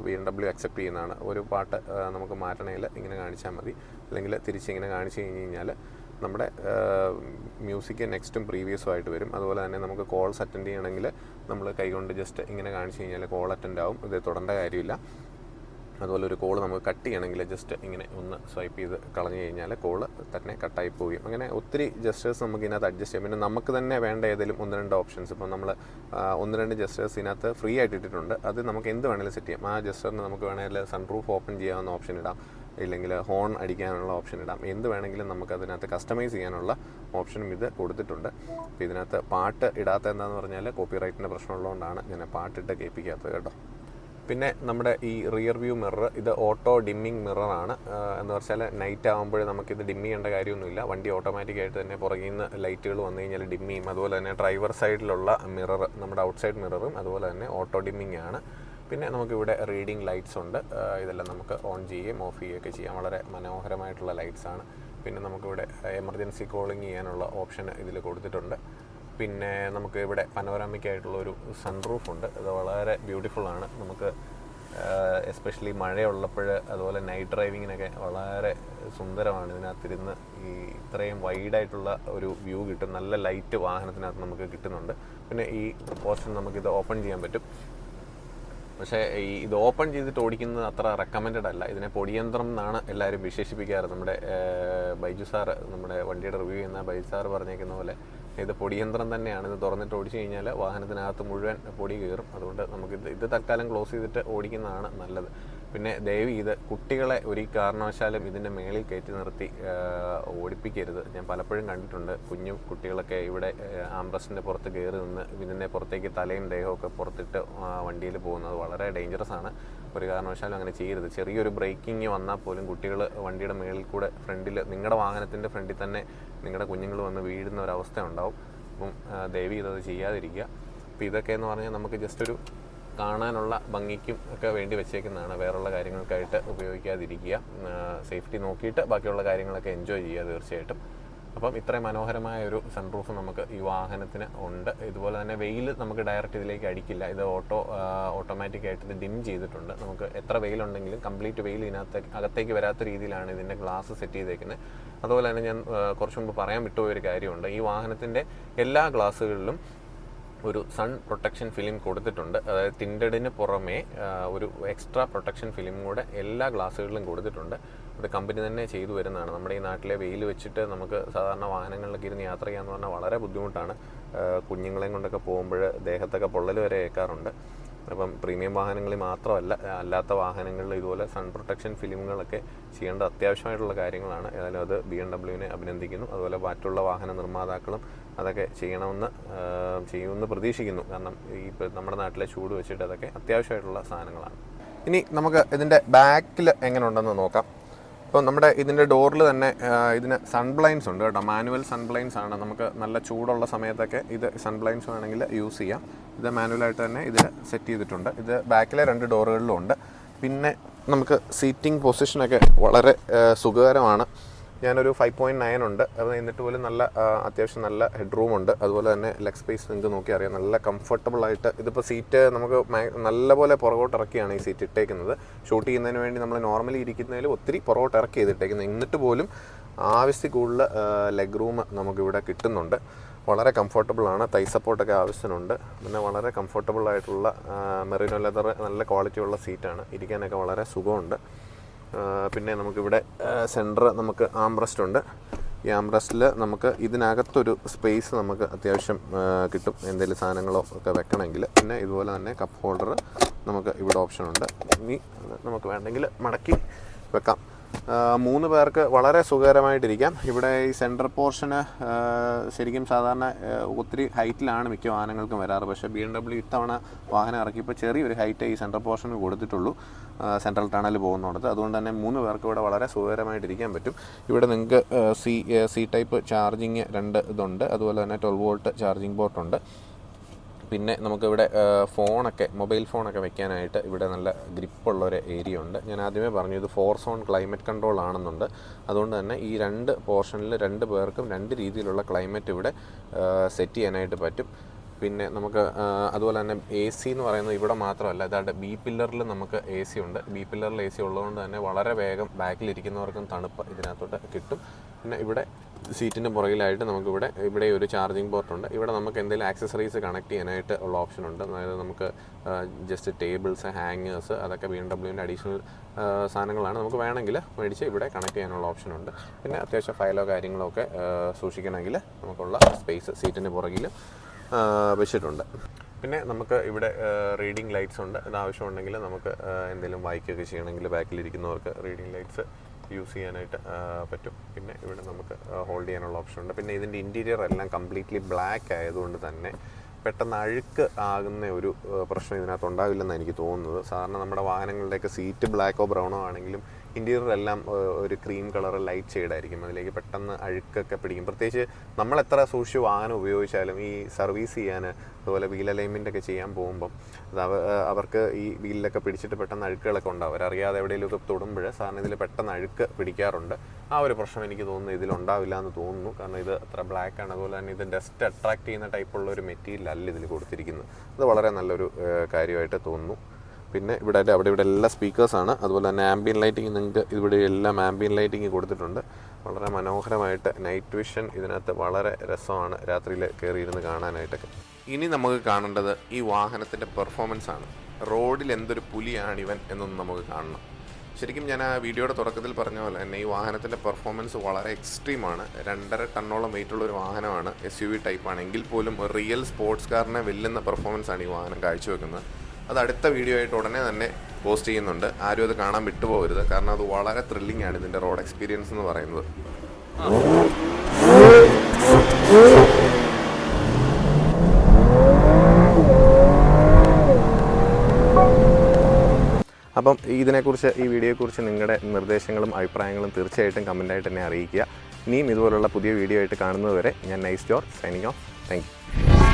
BMW അക്സെപ്റ്റ് ചെയ്യുന്നതാണ്. ഒരു പാട്ട് നമുക്ക് മാറ്റണമെങ്കിൽ ഇങ്ങനെ കാണിച്ചാൽ മതി, അല്ലെങ്കിൽ തിരിച്ചിങ്ങനെ കാണിച്ചു കഴിഞ്ഞ് കഴിഞ്ഞാൽ നമ്മുടെ മ്യൂസിക് നെക്സ്റ്റും പ്രീവിയസും ആയിട്ട് വരും. അതുപോലെ തന്നെ നമുക്ക് കോൾസ് അറ്റൻഡ് ചെയ്യണമെങ്കിൽ നമ്മൾ കൈകൊണ്ട് ജസ്റ്റ് ഇങ്ങനെ കാണിച്ചു കഴിഞ്ഞാൽ കോൾ അറ്റൻഡ് ആവും, ഇത് തൊടേണ്ട കാര്യമില്ല. അതുപോലെ ഒരു കോൾ നമുക്ക് കട്ട് ചെയ്യണമെങ്കിൽ ജസ്റ്റ് ഇങ്ങനെ ഒന്ന് സ്വൈപ്പ് ചെയ്ത് കളഞ്ഞു കഴിഞ്ഞാൽ കോള് തന്നെ കട്ടായി പോവുകയും, അങ്ങനെ ഒത്തിരി ജസ്റ്റേഴ്സ് നമുക്ക് ഇതിനകത്ത് അഡ്ജസ്റ്റ് ചെയ്യാം. പിന്നെ നമുക്ക് തന്നെ വേണ്ട ഏതെങ്കിലും 1-2 ഓപ്ഷൻസ്, ഇപ്പോൾ നമ്മൾ 1-2 ജസ്റ്റേഴ്സ് ഇതിനകത്ത് ഫ്രീ ആയിട്ട് ഇട്ടിട്ടുണ്ട്. അത് നമുക്ക് എന്ത് വേണമെങ്കിലും സെറ്റ് ചെയ്യാം. ആ ജസ്റ്ററിന് നമുക്ക് വേണമെങ്കിൽ സൺറൂഫ് ഓപ്പൺ ചെയ്യാവുന്ന ഓപ്ഷൻ ഇടാം, ഇല്ലെങ്കിൽ ഹോൺ അടിക്കാനുള്ള ഓപ്ഷൻ ഇടാം. എന്ത് വേണമെങ്കിലും നമുക്ക് അതിനകത്ത് കസ്റ്റമൈസ് ചെയ്യാനുള്ള ഓപ്ഷനും ഇത് കൊടുത്തിട്ടുണ്ട്. അപ്പോൾ ഇതിനകത്ത് പാട്ട് ഇടാത്ത എന്താണെന്ന് പറഞ്ഞാൽ കോപ്പിറൈറ്റിൻ്റെ പ്രശ്നമുള്ളതുകൊണ്ടാണ് ഞാൻ പാട്ടിട്ട് കേൾപ്പിക്കാത്തത് കേട്ടോ. പിന്നെ നമ്മുടെ ഈ റിയർ വ്യൂ മിറർ, ഇത് ഓട്ടോ ഡിമ്മിങ് മിററാണ്. എന്ന് വെച്ചാൽ നൈറ്റ് ആകുമ്പോൾ നമുക്കിത് ഡിം ചെയ്യേണ്ട കാര്യമൊന്നുമില്ല. വണ്ടി ഓട്ടോമാറ്റിക്കായിട്ട് തന്നെ പുറകിൽ നിന്ന് ലൈറ്റുകൾ വന്നു കഴിഞ്ഞാൽ ഡിം ചെയ്യും. അതുപോലെ തന്നെ ഡ്രൈവർ സൈഡിലുള്ള മിറർ, നമ്മുടെ ഔട്ട്സൈഡ് മിററും അതുപോലെ തന്നെ ഓട്ടോ ഡിമ്മിങ് ആണ്. പിന്നെ നമുക്കിവിടെ റീഡിങ് ലൈറ്റ്സ് ഉണ്ട്. ഇതെല്ലാം നമുക്ക് ഓൺ ചെയ്യുകയും ഓഫ് ചെയ്യുകയൊക്കെ ചെയ്യാം. വളരെ മനോഹരമായിട്ടുള്ള ലൈറ്റ്സ് ആണ്. പിന്നെ നമുക്കിവിടെ എമർജൻസി കോളിംഗ് ചെയ്യാനുള്ള ഓപ്ഷൻ ഇതിൽ കൊടുത്തിട്ടുണ്ട്. പിന്നെ നമുക്ക് ഇവിടെ പനോരാമിക്കായിട്ടുള്ളൊരു സൺറൂഫ് ഉണ്ട്. ഇത് വളരെ ബ്യൂട്ടിഫുള്ളാണ്. നമുക്ക് എസ്പെഷ്യലി മഴയുള്ളപ്പോൾ അതുപോലെ നൈറ്റ് ഡ്രൈവിങ്ങിനൊക്കെ വളരെ സുന്ദരമാണ്. ഇതിനകത്തിരുന്ന് ഈ ഇത്രയും വൈഡായിട്ടുള്ള ഒരു വ്യൂ കിട്ടും. നല്ല ലൈറ്റ് വാഹനത്തിനകത്ത് നമുക്ക് കിട്ടുന്നുണ്ട്. പിന്നെ ഈ പോർഷൻ നമുക്കിത് ഓപ്പൺ ചെയ്യാൻ പറ്റും. പക്ഷേ ഇത് ഓപ്പൺ ചെയ്തിട്ട് ഓടിക്കുന്നത് അത്ര റെക്കമെൻഡഡ് അല്ല. ഇതിനെ പൊടിയന്ത്രം എന്നാണ് എല്ലാവരും വിശേഷിപ്പിക്കാറ്. നമ്മുടെ ബൈജു സാറ്, നമ്മുടെ വണ്ടിയുടെ റിവ്യൂ ചെയ്യുന്ന ബൈജു സാറ് പറഞ്ഞേക്കുന്ന പോലെ ഇത് പൊടിയന്ത്രം തന്നെയാണ്. ഇത് തുറന്നിട്ട് ഓടിച്ചു കഴിഞ്ഞാൽ വാഹനത്തിനകത്ത് മുഴുവൻ പൊടി കയറും. അതുകൊണ്ട് ഇത് തൽക്കാലം ക്ലോസ് ചെയ്തിട്ട് ഓടിക്കുന്നതാണ് നല്ലത്. പിന്നെ ദയവ് ഇത് കുട്ടികളെ ഒരു കാരണവശാലും ഇതിൻ്റെ മേളിൽ കയറ്റി നിർത്തി ഓടിപ്പിക്കരുത്. ഞാൻ പലപ്പോഴും കണ്ടിട്ടുണ്ട് കുഞ്ഞു കുട്ടികളൊക്കെ ഇവിടെ ആംബ്രസ്റ്റിൻ്റെ പുറത്ത് കയറി നിന്ന് ഇതിൻ്റെ പുറത്തേക്ക് തലയും ദേഹമൊക്കെ പുറത്തിട്ട് വണ്ടിയിൽ പോകുന്നത് വളരെ ഡേഞ്ചറസ് ആണ്. ഒരു കാരണവശാലും അങ്ങനെ ചെയ്യരുത്. ചെറിയൊരു ബ്രേക്കിങ് വന്നാൽ പോലും കുട്ടികൾ വണ്ടിയുടെ മേളിൽ കൂടെ ഫ്രണ്ടിൽ, നിങ്ങളുടെ വാഹനത്തിൻ്റെ ഫ്രണ്ടിൽ തന്നെ നിങ്ങളുടെ കുഞ്ഞുങ്ങൾ വന്ന് വീഴുന്ന ഒരവസ്ഥ ഉണ്ടാവും. അപ്പം ദയവ് ചെയ്തത് ചെയ്യാതിരിക്കുക. അപ്പോൾ ഇതൊക്കെ എന്ന് പറഞ്ഞാൽ നമുക്ക് ജസ്റ്റ് ഒരു കാണാനുള്ള ഭംഗിക്കും ഒക്കെ വേണ്ടി വെച്ചേക്കുന്നതാണ്, വേറെയുള്ള കാര്യങ്ങൾക്കായിട്ട് ഉപയോഗിക്കാതിരിക്കുക. സേഫ്റ്റി നോക്കിയിട്ട് ബാക്കിയുള്ള കാര്യങ്ങളൊക്കെ എൻജോയ് ചെയ്യുക തീർച്ചയായിട്ടും. അപ്പം ഇത്രയും മനോഹരമായ ഒരു സൺറൂഫ് നമുക്ക് ഈ വാഹനത്തിന് ഉണ്ട്. ഇതുപോലെ തന്നെ വെയിൽ നമുക്ക് ഡയറക്റ്റ് ഇതിലേക്ക് അടിക്കില്ല. ഇത് ഓട്ടോമാറ്റിക്കായിട്ട് ഇത് ഡിം ചെയ്തിട്ടുണ്ട്. നമുക്ക് എത്ര വെയിലുണ്ടെങ്കിലും കംപ്ലീറ്റ് വെയിൽ അകത്തേക്ക് വരാത്ത രീതിയിലാണ് ഇതിൻ്റെ ഗ്ലാസ് സെറ്റ് ചെയ്തേക്കുന്നത്. അതുപോലെ തന്നെ ഞാൻ കുറച്ച് മുമ്പ് പറയാൻ വിട്ടുപോയൊരു കാര്യമുണ്ട്. ഈ വാഹനത്തിൻ്റെ എല്ലാ ഗ്ലാസ്സുകളിലും ഒരു സൺ പ്രൊട്ടക്ഷൻ ഫിലിം കൊടുത്തിട്ടുണ്ട്. അതായത് ടിൻഡഡിന് പുറമേ ഒരു എക്സ്ട്രാ പ്രൊട്ടക്ഷൻ ഫിലിം കൂടെ എല്ലാ ഗ്ലാസ്സുകളിലും കൊടുത്തിട്ടുണ്ട്. അത് കമ്പനി തന്നെ ചെയ്തു വരുന്നതാണ്. നമ്മുടെ ഈ നാട്ടിലെ വെയിൽ വെച്ചിട്ട് നമുക്ക് സാധാരണ വാഹനങ്ങളിലൊക്കെ ഇരുന്ന് യാത്ര ചെയ്യാന്ന് പറഞ്ഞാൽ വളരെ ബുദ്ധിമുട്ടാണ്. കുഞ്ഞുങ്ങളെയും കൊണ്ടൊക്കെ പോകുമ്പോൾ ദേഹത്തൊക്കെ പൊള്ളൽ വരെ ഏൽക്കാറുണ്ട്. അപ്പം പ്രീമിയം വാഹനങ്ങളിൽ മാത്രമല്ല, അല്ലാത്ത വാഹനങ്ങളിൽ ഇതുപോലെ സൺ പ്രൊട്ടക്ഷൻ ഫിലിമുകളൊക്കെ ചെയ്യേണ്ട അത്യാവശ്യമായിട്ടുള്ള കാര്യങ്ങളാണ്. ഏതായാലും അത് BMW അഭിനന്ദിക്കുന്നു. അതുപോലെ മറ്റുള്ള വാഹന നിർമ്മാതാക്കളും അതൊക്കെ ചെയ്യുമെന്ന് പ്രതീക്ഷിക്കുന്നു. കാരണം ഇപ്പോൾ നമ്മുടെ നാട്ടിലെ ചൂട് വെച്ചിട്ട് അതൊക്കെ അത്യാവശ്യമായിട്ടുള്ള സാധനങ്ങളാണ്. ഇനി നമുക്ക് ഇതിൻ്റെ ബാക്കിൽ എങ്ങനെ ഉണ്ടെന്ന് നോക്കാം. ഇപ്പോൾ നമ്മുടെ ഇതിൻ്റെ ഡോറിൽ തന്നെ ഇതിന് സൺബ്ലൈൻസ് ഉണ്ട് കേട്ടോ. മാനുവൽ സൺബ്ലൈൻസ് ആണ്. നമുക്ക് നല്ല ചൂടുള്ള സമയത്തൊക്കെ ഇത് സൺബ്ലൈൻസ് വേണമെങ്കിൽ യൂസ് ചെയ്യാം. ഇത് മാനുവലായിട്ട് തന്നെ ഇതിൽ സെറ്റ് ചെയ്തിട്ടുണ്ട്. ഇത് ബാക്കിലെ 2 ഡോറുകളിലും ഉണ്ട്. പിന്നെ നമുക്ക് സീറ്റിംഗ് പൊസിഷനൊക്കെ വളരെ സുഖകരമാണ്. ഞാനൊരു 5.9 ഉണ്ട്. അത് എന്നിട്ട് പോലും അത്യാവശ്യം നല്ല ഹെഡ് റൂം ഉണ്ട്. അതുപോലെ തന്നെ ലെഗ് സ്പേസ് നിങ്ങൾക്ക് നോക്കി അറിയാം, നല്ല കംഫർട്ടബിളായിട്ട്. ഇതിപ്പോൾ സീറ്റ് നമുക്ക് നല്ലപോലെ പുറകോട്ട് ഇറക്കിയാണ് ഈ സീറ്റ് ഇട്ടേക്കുന്നത്. ഷൂട്ട് ചെയ്യുന്നതിന് വേണ്ടി നമ്മൾ നോർമലി ഇരിക്കുന്നതിൽ ഒത്തിരി പുറകോട്ട് ഇറക്കി ചെയ്തിട്ടേക്കുന്നത്. എന്നിട്ട് പോലും ആവശ്യത്തിൽ കൂടുതൽ ലെഗ് റൂം നമുക്കിവിടെ കിട്ടുന്നുണ്ട്. വളരെ കംഫർട്ടബിളാണ്. തൈ സപ്പോർട്ടൊക്കെ ആവശ്യത്തിനുണ്ട്. പിന്നെ വളരെ കംഫർട്ടബിളായിട്ടുള്ള മെറിനോ ലെതർ നല്ല ക്വാളിറ്റിയുള്ള സീറ്റാണ്. ഇരിക്കാനൊക്കെ വളരെ സുഖമുണ്ട്. പിന്നെ നമുക്കിവിടെ സെൻറ്റർ നമുക്ക് ആംറസ്റ്റ് ഉണ്ട്. ഈ ആംറസ്റ്റിൽ നമുക്ക് ഇതിനകത്തൊരു സ്പേസ് നമുക്ക് അത്യാവശ്യം കിട്ടും, എന്തെങ്കിലും സാധനങ്ങളോ ഒക്കെ വെക്കണമെങ്കിൽ. പിന്നെ ഇതുപോലെ തന്നെ കപ്പ് ഹോൾഡർ നമുക്ക് ഇവിടെ ഓപ്ഷനുണ്ട്. ഇനി നമുക്ക് വേണമെങ്കിൽ മടക്കി വെക്കാം. 3 പേർക്ക് വളരെ സുഖകരമായിട്ടിരിക്കാം. ഇവിടെ ഈ സെൻറ്റർ പോർഷന് ശരിക്കും സാധാരണ ഒത്തിരി ഹൈറ്റിലാണ് മിക്ക വാഹനങ്ങൾക്കും വരാറ്. പക്ഷേ BMW ഇത്തവണ വാഹനം ഇറക്കിയപ്പോൾ ചെറിയൊരു ഹൈറ്റ് ഈ സെൻറ്റർ പോർഷന് കൊടുത്തിട്ടുള്ളൂ, സെൻട്രൽ ടണൽ പോകുന്നിടത്ത്. അതുകൊണ്ട് തന്നെ 3 പേർക്ക് ഇവിടെ വളരെ സുഖകരമായിട്ടിരിക്കാൻ പറ്റും. ഇവിടെ നിങ്ങൾക്ക് സി ടൈപ്പ് ചാർജിങ് 2 ഇതുണ്ട്. അതുപോലെ തന്നെ 12 വോൾട്ട് ചാർജിങ് പോർട്ടുണ്ട്. പിന്നെ നമുക്കിവിടെ മൊബൈൽ ഫോണൊക്കെ വെക്കാനായിട്ട് ഇവിടെ നല്ല ഗ്രിപ്പുള്ളൊരു ഏരിയ ഉണ്ട്. ഞാൻ ആദ്യമേ പറഞ്ഞു ഇത് 4 സോൺ ക്ലൈമറ്റ് കൺട്രോൾ ആണെന്നുണ്ട്. അതുകൊണ്ട് തന്നെ ഈ 2 പോർഷനിൽ 2 പേർക്കും 2 രീതിയിലുള്ള ക്ലൈമറ്റ് ഇവിടെ സെറ്റ് ചെയ്യാനായിട്ട് പറ്റും. പിന്നെ നമുക്ക് അതുപോലെ തന്നെ AC എന്ന് പറയുന്നത് ഇവിടെ മാത്രമല്ല, ഇതാണ്ട് B പില്ലറിൽ നമുക്ക് AC ഉണ്ട്. B പില്ലറിൽ AC ഉള്ളതുകൊണ്ട് തന്നെ വളരെ വേഗം ബാക്കിലിരിക്കുന്നവർക്കും തണുപ്പ് ഇതിനകത്തോട്ട് കിട്ടും. പിന്നെ ഇവിടെ സീറ്റിൻ്റെ പുറകിലായിട്ട് ഇവിടെ ഒരു ചാർജിങ് പോർട്ടുണ്ട്. ഇവിടെ നമുക്ക് എന്തെങ്കിലും ആക്സസറീസ് കണക്ട് ചെയ്യാനായിട്ട് ഉള്ള ഓപ്ഷൻ ഉണ്ട്. അതായത് നമുക്ക് ജസ്റ്റ് ടേബിൾസ്, ഹാങ്ങേഴ്സ്, അതൊക്കെ BMW അഡീഷണൽ സാധനങ്ങളാണ്. നമുക്ക് വേണമെങ്കിൽ മേടിച്ച് ഇവിടെ കണക്ട് ചെയ്യാനുള്ള ഓപ്ഷനുണ്ട്. പിന്നെ അത്യാവശ്യം ഫയലോ കാര്യങ്ങളോ ഒക്കെ സൂക്ഷിക്കണമെങ്കിൽ നമുക്കുള്ള സ്പേസ് സീറ്റിൻ്റെ പുറകിൽ വെച്ചിട്ടുണ്ട്. പിന്നെ നമുക്ക് ഇവിടെ റീഡിംഗ് ലൈറ്റ്സ് ഉണ്ട്. ഇത് ആവശ്യമുണ്ടെങ്കിൽ നമുക്ക് എന്തെങ്കിലും വായിക്കുകയൊക്കെ ചെയ്യണമെങ്കിൽ ബാക്കിലിരിക്കുന്നവർക്ക് റീഡിംഗ് ലൈറ്റ്സ് യൂസ് ചെയ്യാനായിട്ട് പറ്റും. പിന്നെ ഇവിടെ നമുക്ക് ഹോൾഡ് ചെയ്യാനുള്ള ഓപ്ഷൻ ഉണ്ട്. പിന്നെ ഇതിൻ്റെ ഇൻറ്റീരിയർ എല്ലാം കംപ്ലീറ്റ്ലി ബ്ലാക്ക് ആയതുകൊണ്ട് തന്നെ പെട്ടെന്ന് അഴുക്ക് ആകുന്ന ഒരു പ്രശ്നം ഇതിനകത്ത് ഉണ്ടാവില്ലെന്നാണ് എനിക്ക് തോന്നുന്നത്. സാധാരണ നമ്മുടെ വാഹനങ്ങളുടെയൊക്കെ സീറ്റ് ബ്ലാക്കോ ബ്രൗണോ ആണെങ്കിലും ഇൻറ്റീരിയറെല്ലാം ഒരു ക്രീം കളർ ലൈറ്റ് ഷെയ്ഡായിരിക്കും. അതിലേക്ക് പെട്ടെന്ന് അഴുക്കൊക്കെ പിടിക്കും. പ്രത്യേകിച്ച് നമ്മൾ എത്ര സൂക്ഷിച്ച് വാഹനം ഉപയോഗിച്ചാലും ഈ സർവീസ് ചെയ്യാൻ, അതുപോലെ വീൽ അലൈൻമെൻ്റ് ഒക്കെ ചെയ്യാൻ പോകുമ്പം അവർക്ക് ഈ വീലിലൊക്കെ പിടിച്ചിട്ട് പെട്ടെന്ന് അഴുക്കുകളൊക്കെ ഉണ്ടാവും. അവരറിയാതെ എവിടെയെങ്കിലുമൊക്കെ തൊടുമ്പോൾ സാറിന് ഇതിൽ പെട്ടെന്ന് അഴുക്ക് പിടിക്കാറുണ്ട്. ആ ഒരു പ്രശ്നം എനിക്ക് തോന്നുന്നു ഇതിലുണ്ടാവില്ല എന്ന് തോന്നുന്നു. കാരണം ഇത് അത്ര ബ്ലാക്കാണ്. അതുപോലെ തന്നെ ഇത് ഡസ്റ്റ് അട്രാക്ട് ചെയ്യുന്ന ടൈപ്പുള്ള ഒരു മെറ്റീരിയൽ അല്ല ഇതിൽ കൊടുത്തിരിക്കുന്നത്. അത് വളരെ നല്ലൊരു കാര്യമായിട്ട് തോന്നുന്നു. പിന്നെ ഇവിടെ എല്ലാ സ്പീക്കേഴ്സാണ്. അതുപോലെ തന്നെ ആംബിയൻ ലൈറ്റിംഗ് നിങ്ങൾക്ക് ഇവിടെ എല്ലാം ആംബിയൻ ലൈറ്റിംഗ് കൊടുത്തിട്ടുണ്ട്. വളരെ മനോഹരമായിട്ട് നൈറ്റ് വിഷൻ ഇതിനകത്ത് വളരെ രസമാണ് രാത്രിയിൽ കയറിയിരുന്ന് കാണാനായിട്ടൊക്കെ. ഇനി നമുക്ക് കാണേണ്ടത് ഈ വാഹനത്തിൻ്റെ പെർഫോമൻസ് ആണ്. റോഡിൽ എന്തൊരു പുലിയാണിവൻ എന്നൊന്നും നമുക്ക് കാണണം. ശരിക്കും ഞാൻ ആ വീഡിയോയുടെ തുടക്കത്തിൽ പറഞ്ഞ പോലെ തന്നെ ഈ വാഹനത്തിൻ്റെ പെർഫോമൻസ് വളരെ എക്സ്ട്രീമാണ്. 2.5 ടണ്ണോളം വെയിറ്റുള്ള ഒരു വാഹനമാണ്. SUV ടൈപ്പാണ്. എങ്കിൽ പോലും ഒരു റിയൽ സ്പോർട്സ് കാറിനെ വെല്ലുന്ന പെർഫോമൻസാണ് ഈ വാഹനം കാഴ്ചവെക്കുന്നത്. അത് അടുത്ത വീഡിയോ ആയിട്ട് ഉടനെ തന്നെ പോസ്റ്റ് ചെയ്യുന്നുണ്ട്. ആരും അത് കാണാൻ വിട്ടുപോകരുത്. കാരണം അത് വളരെ ത്രില്ലിംഗ് ആണ് ഇതിൻ്റെ റോഡ് എക്സ്പീരിയൻസ് എന്ന് പറയുന്നത്. അപ്പം ഇതിനെക്കുറിച്ച്, ഈ വീഡിയോയെക്കുറിച്ച് നിങ്ങളുടെ നിർദ്ദേശങ്ങളും അഭിപ്രായങ്ങളും തീർച്ചയായിട്ടും കമൻറ്റായിട്ട് എന്നെ അറിയിക്കുക. ഇനിയും ഇതുപോലുള്ള പുതിയ വീഡിയോ ആയിട്ട് കാണുന്നത് വരെ ഞാൻ nice George signing off. Thank you.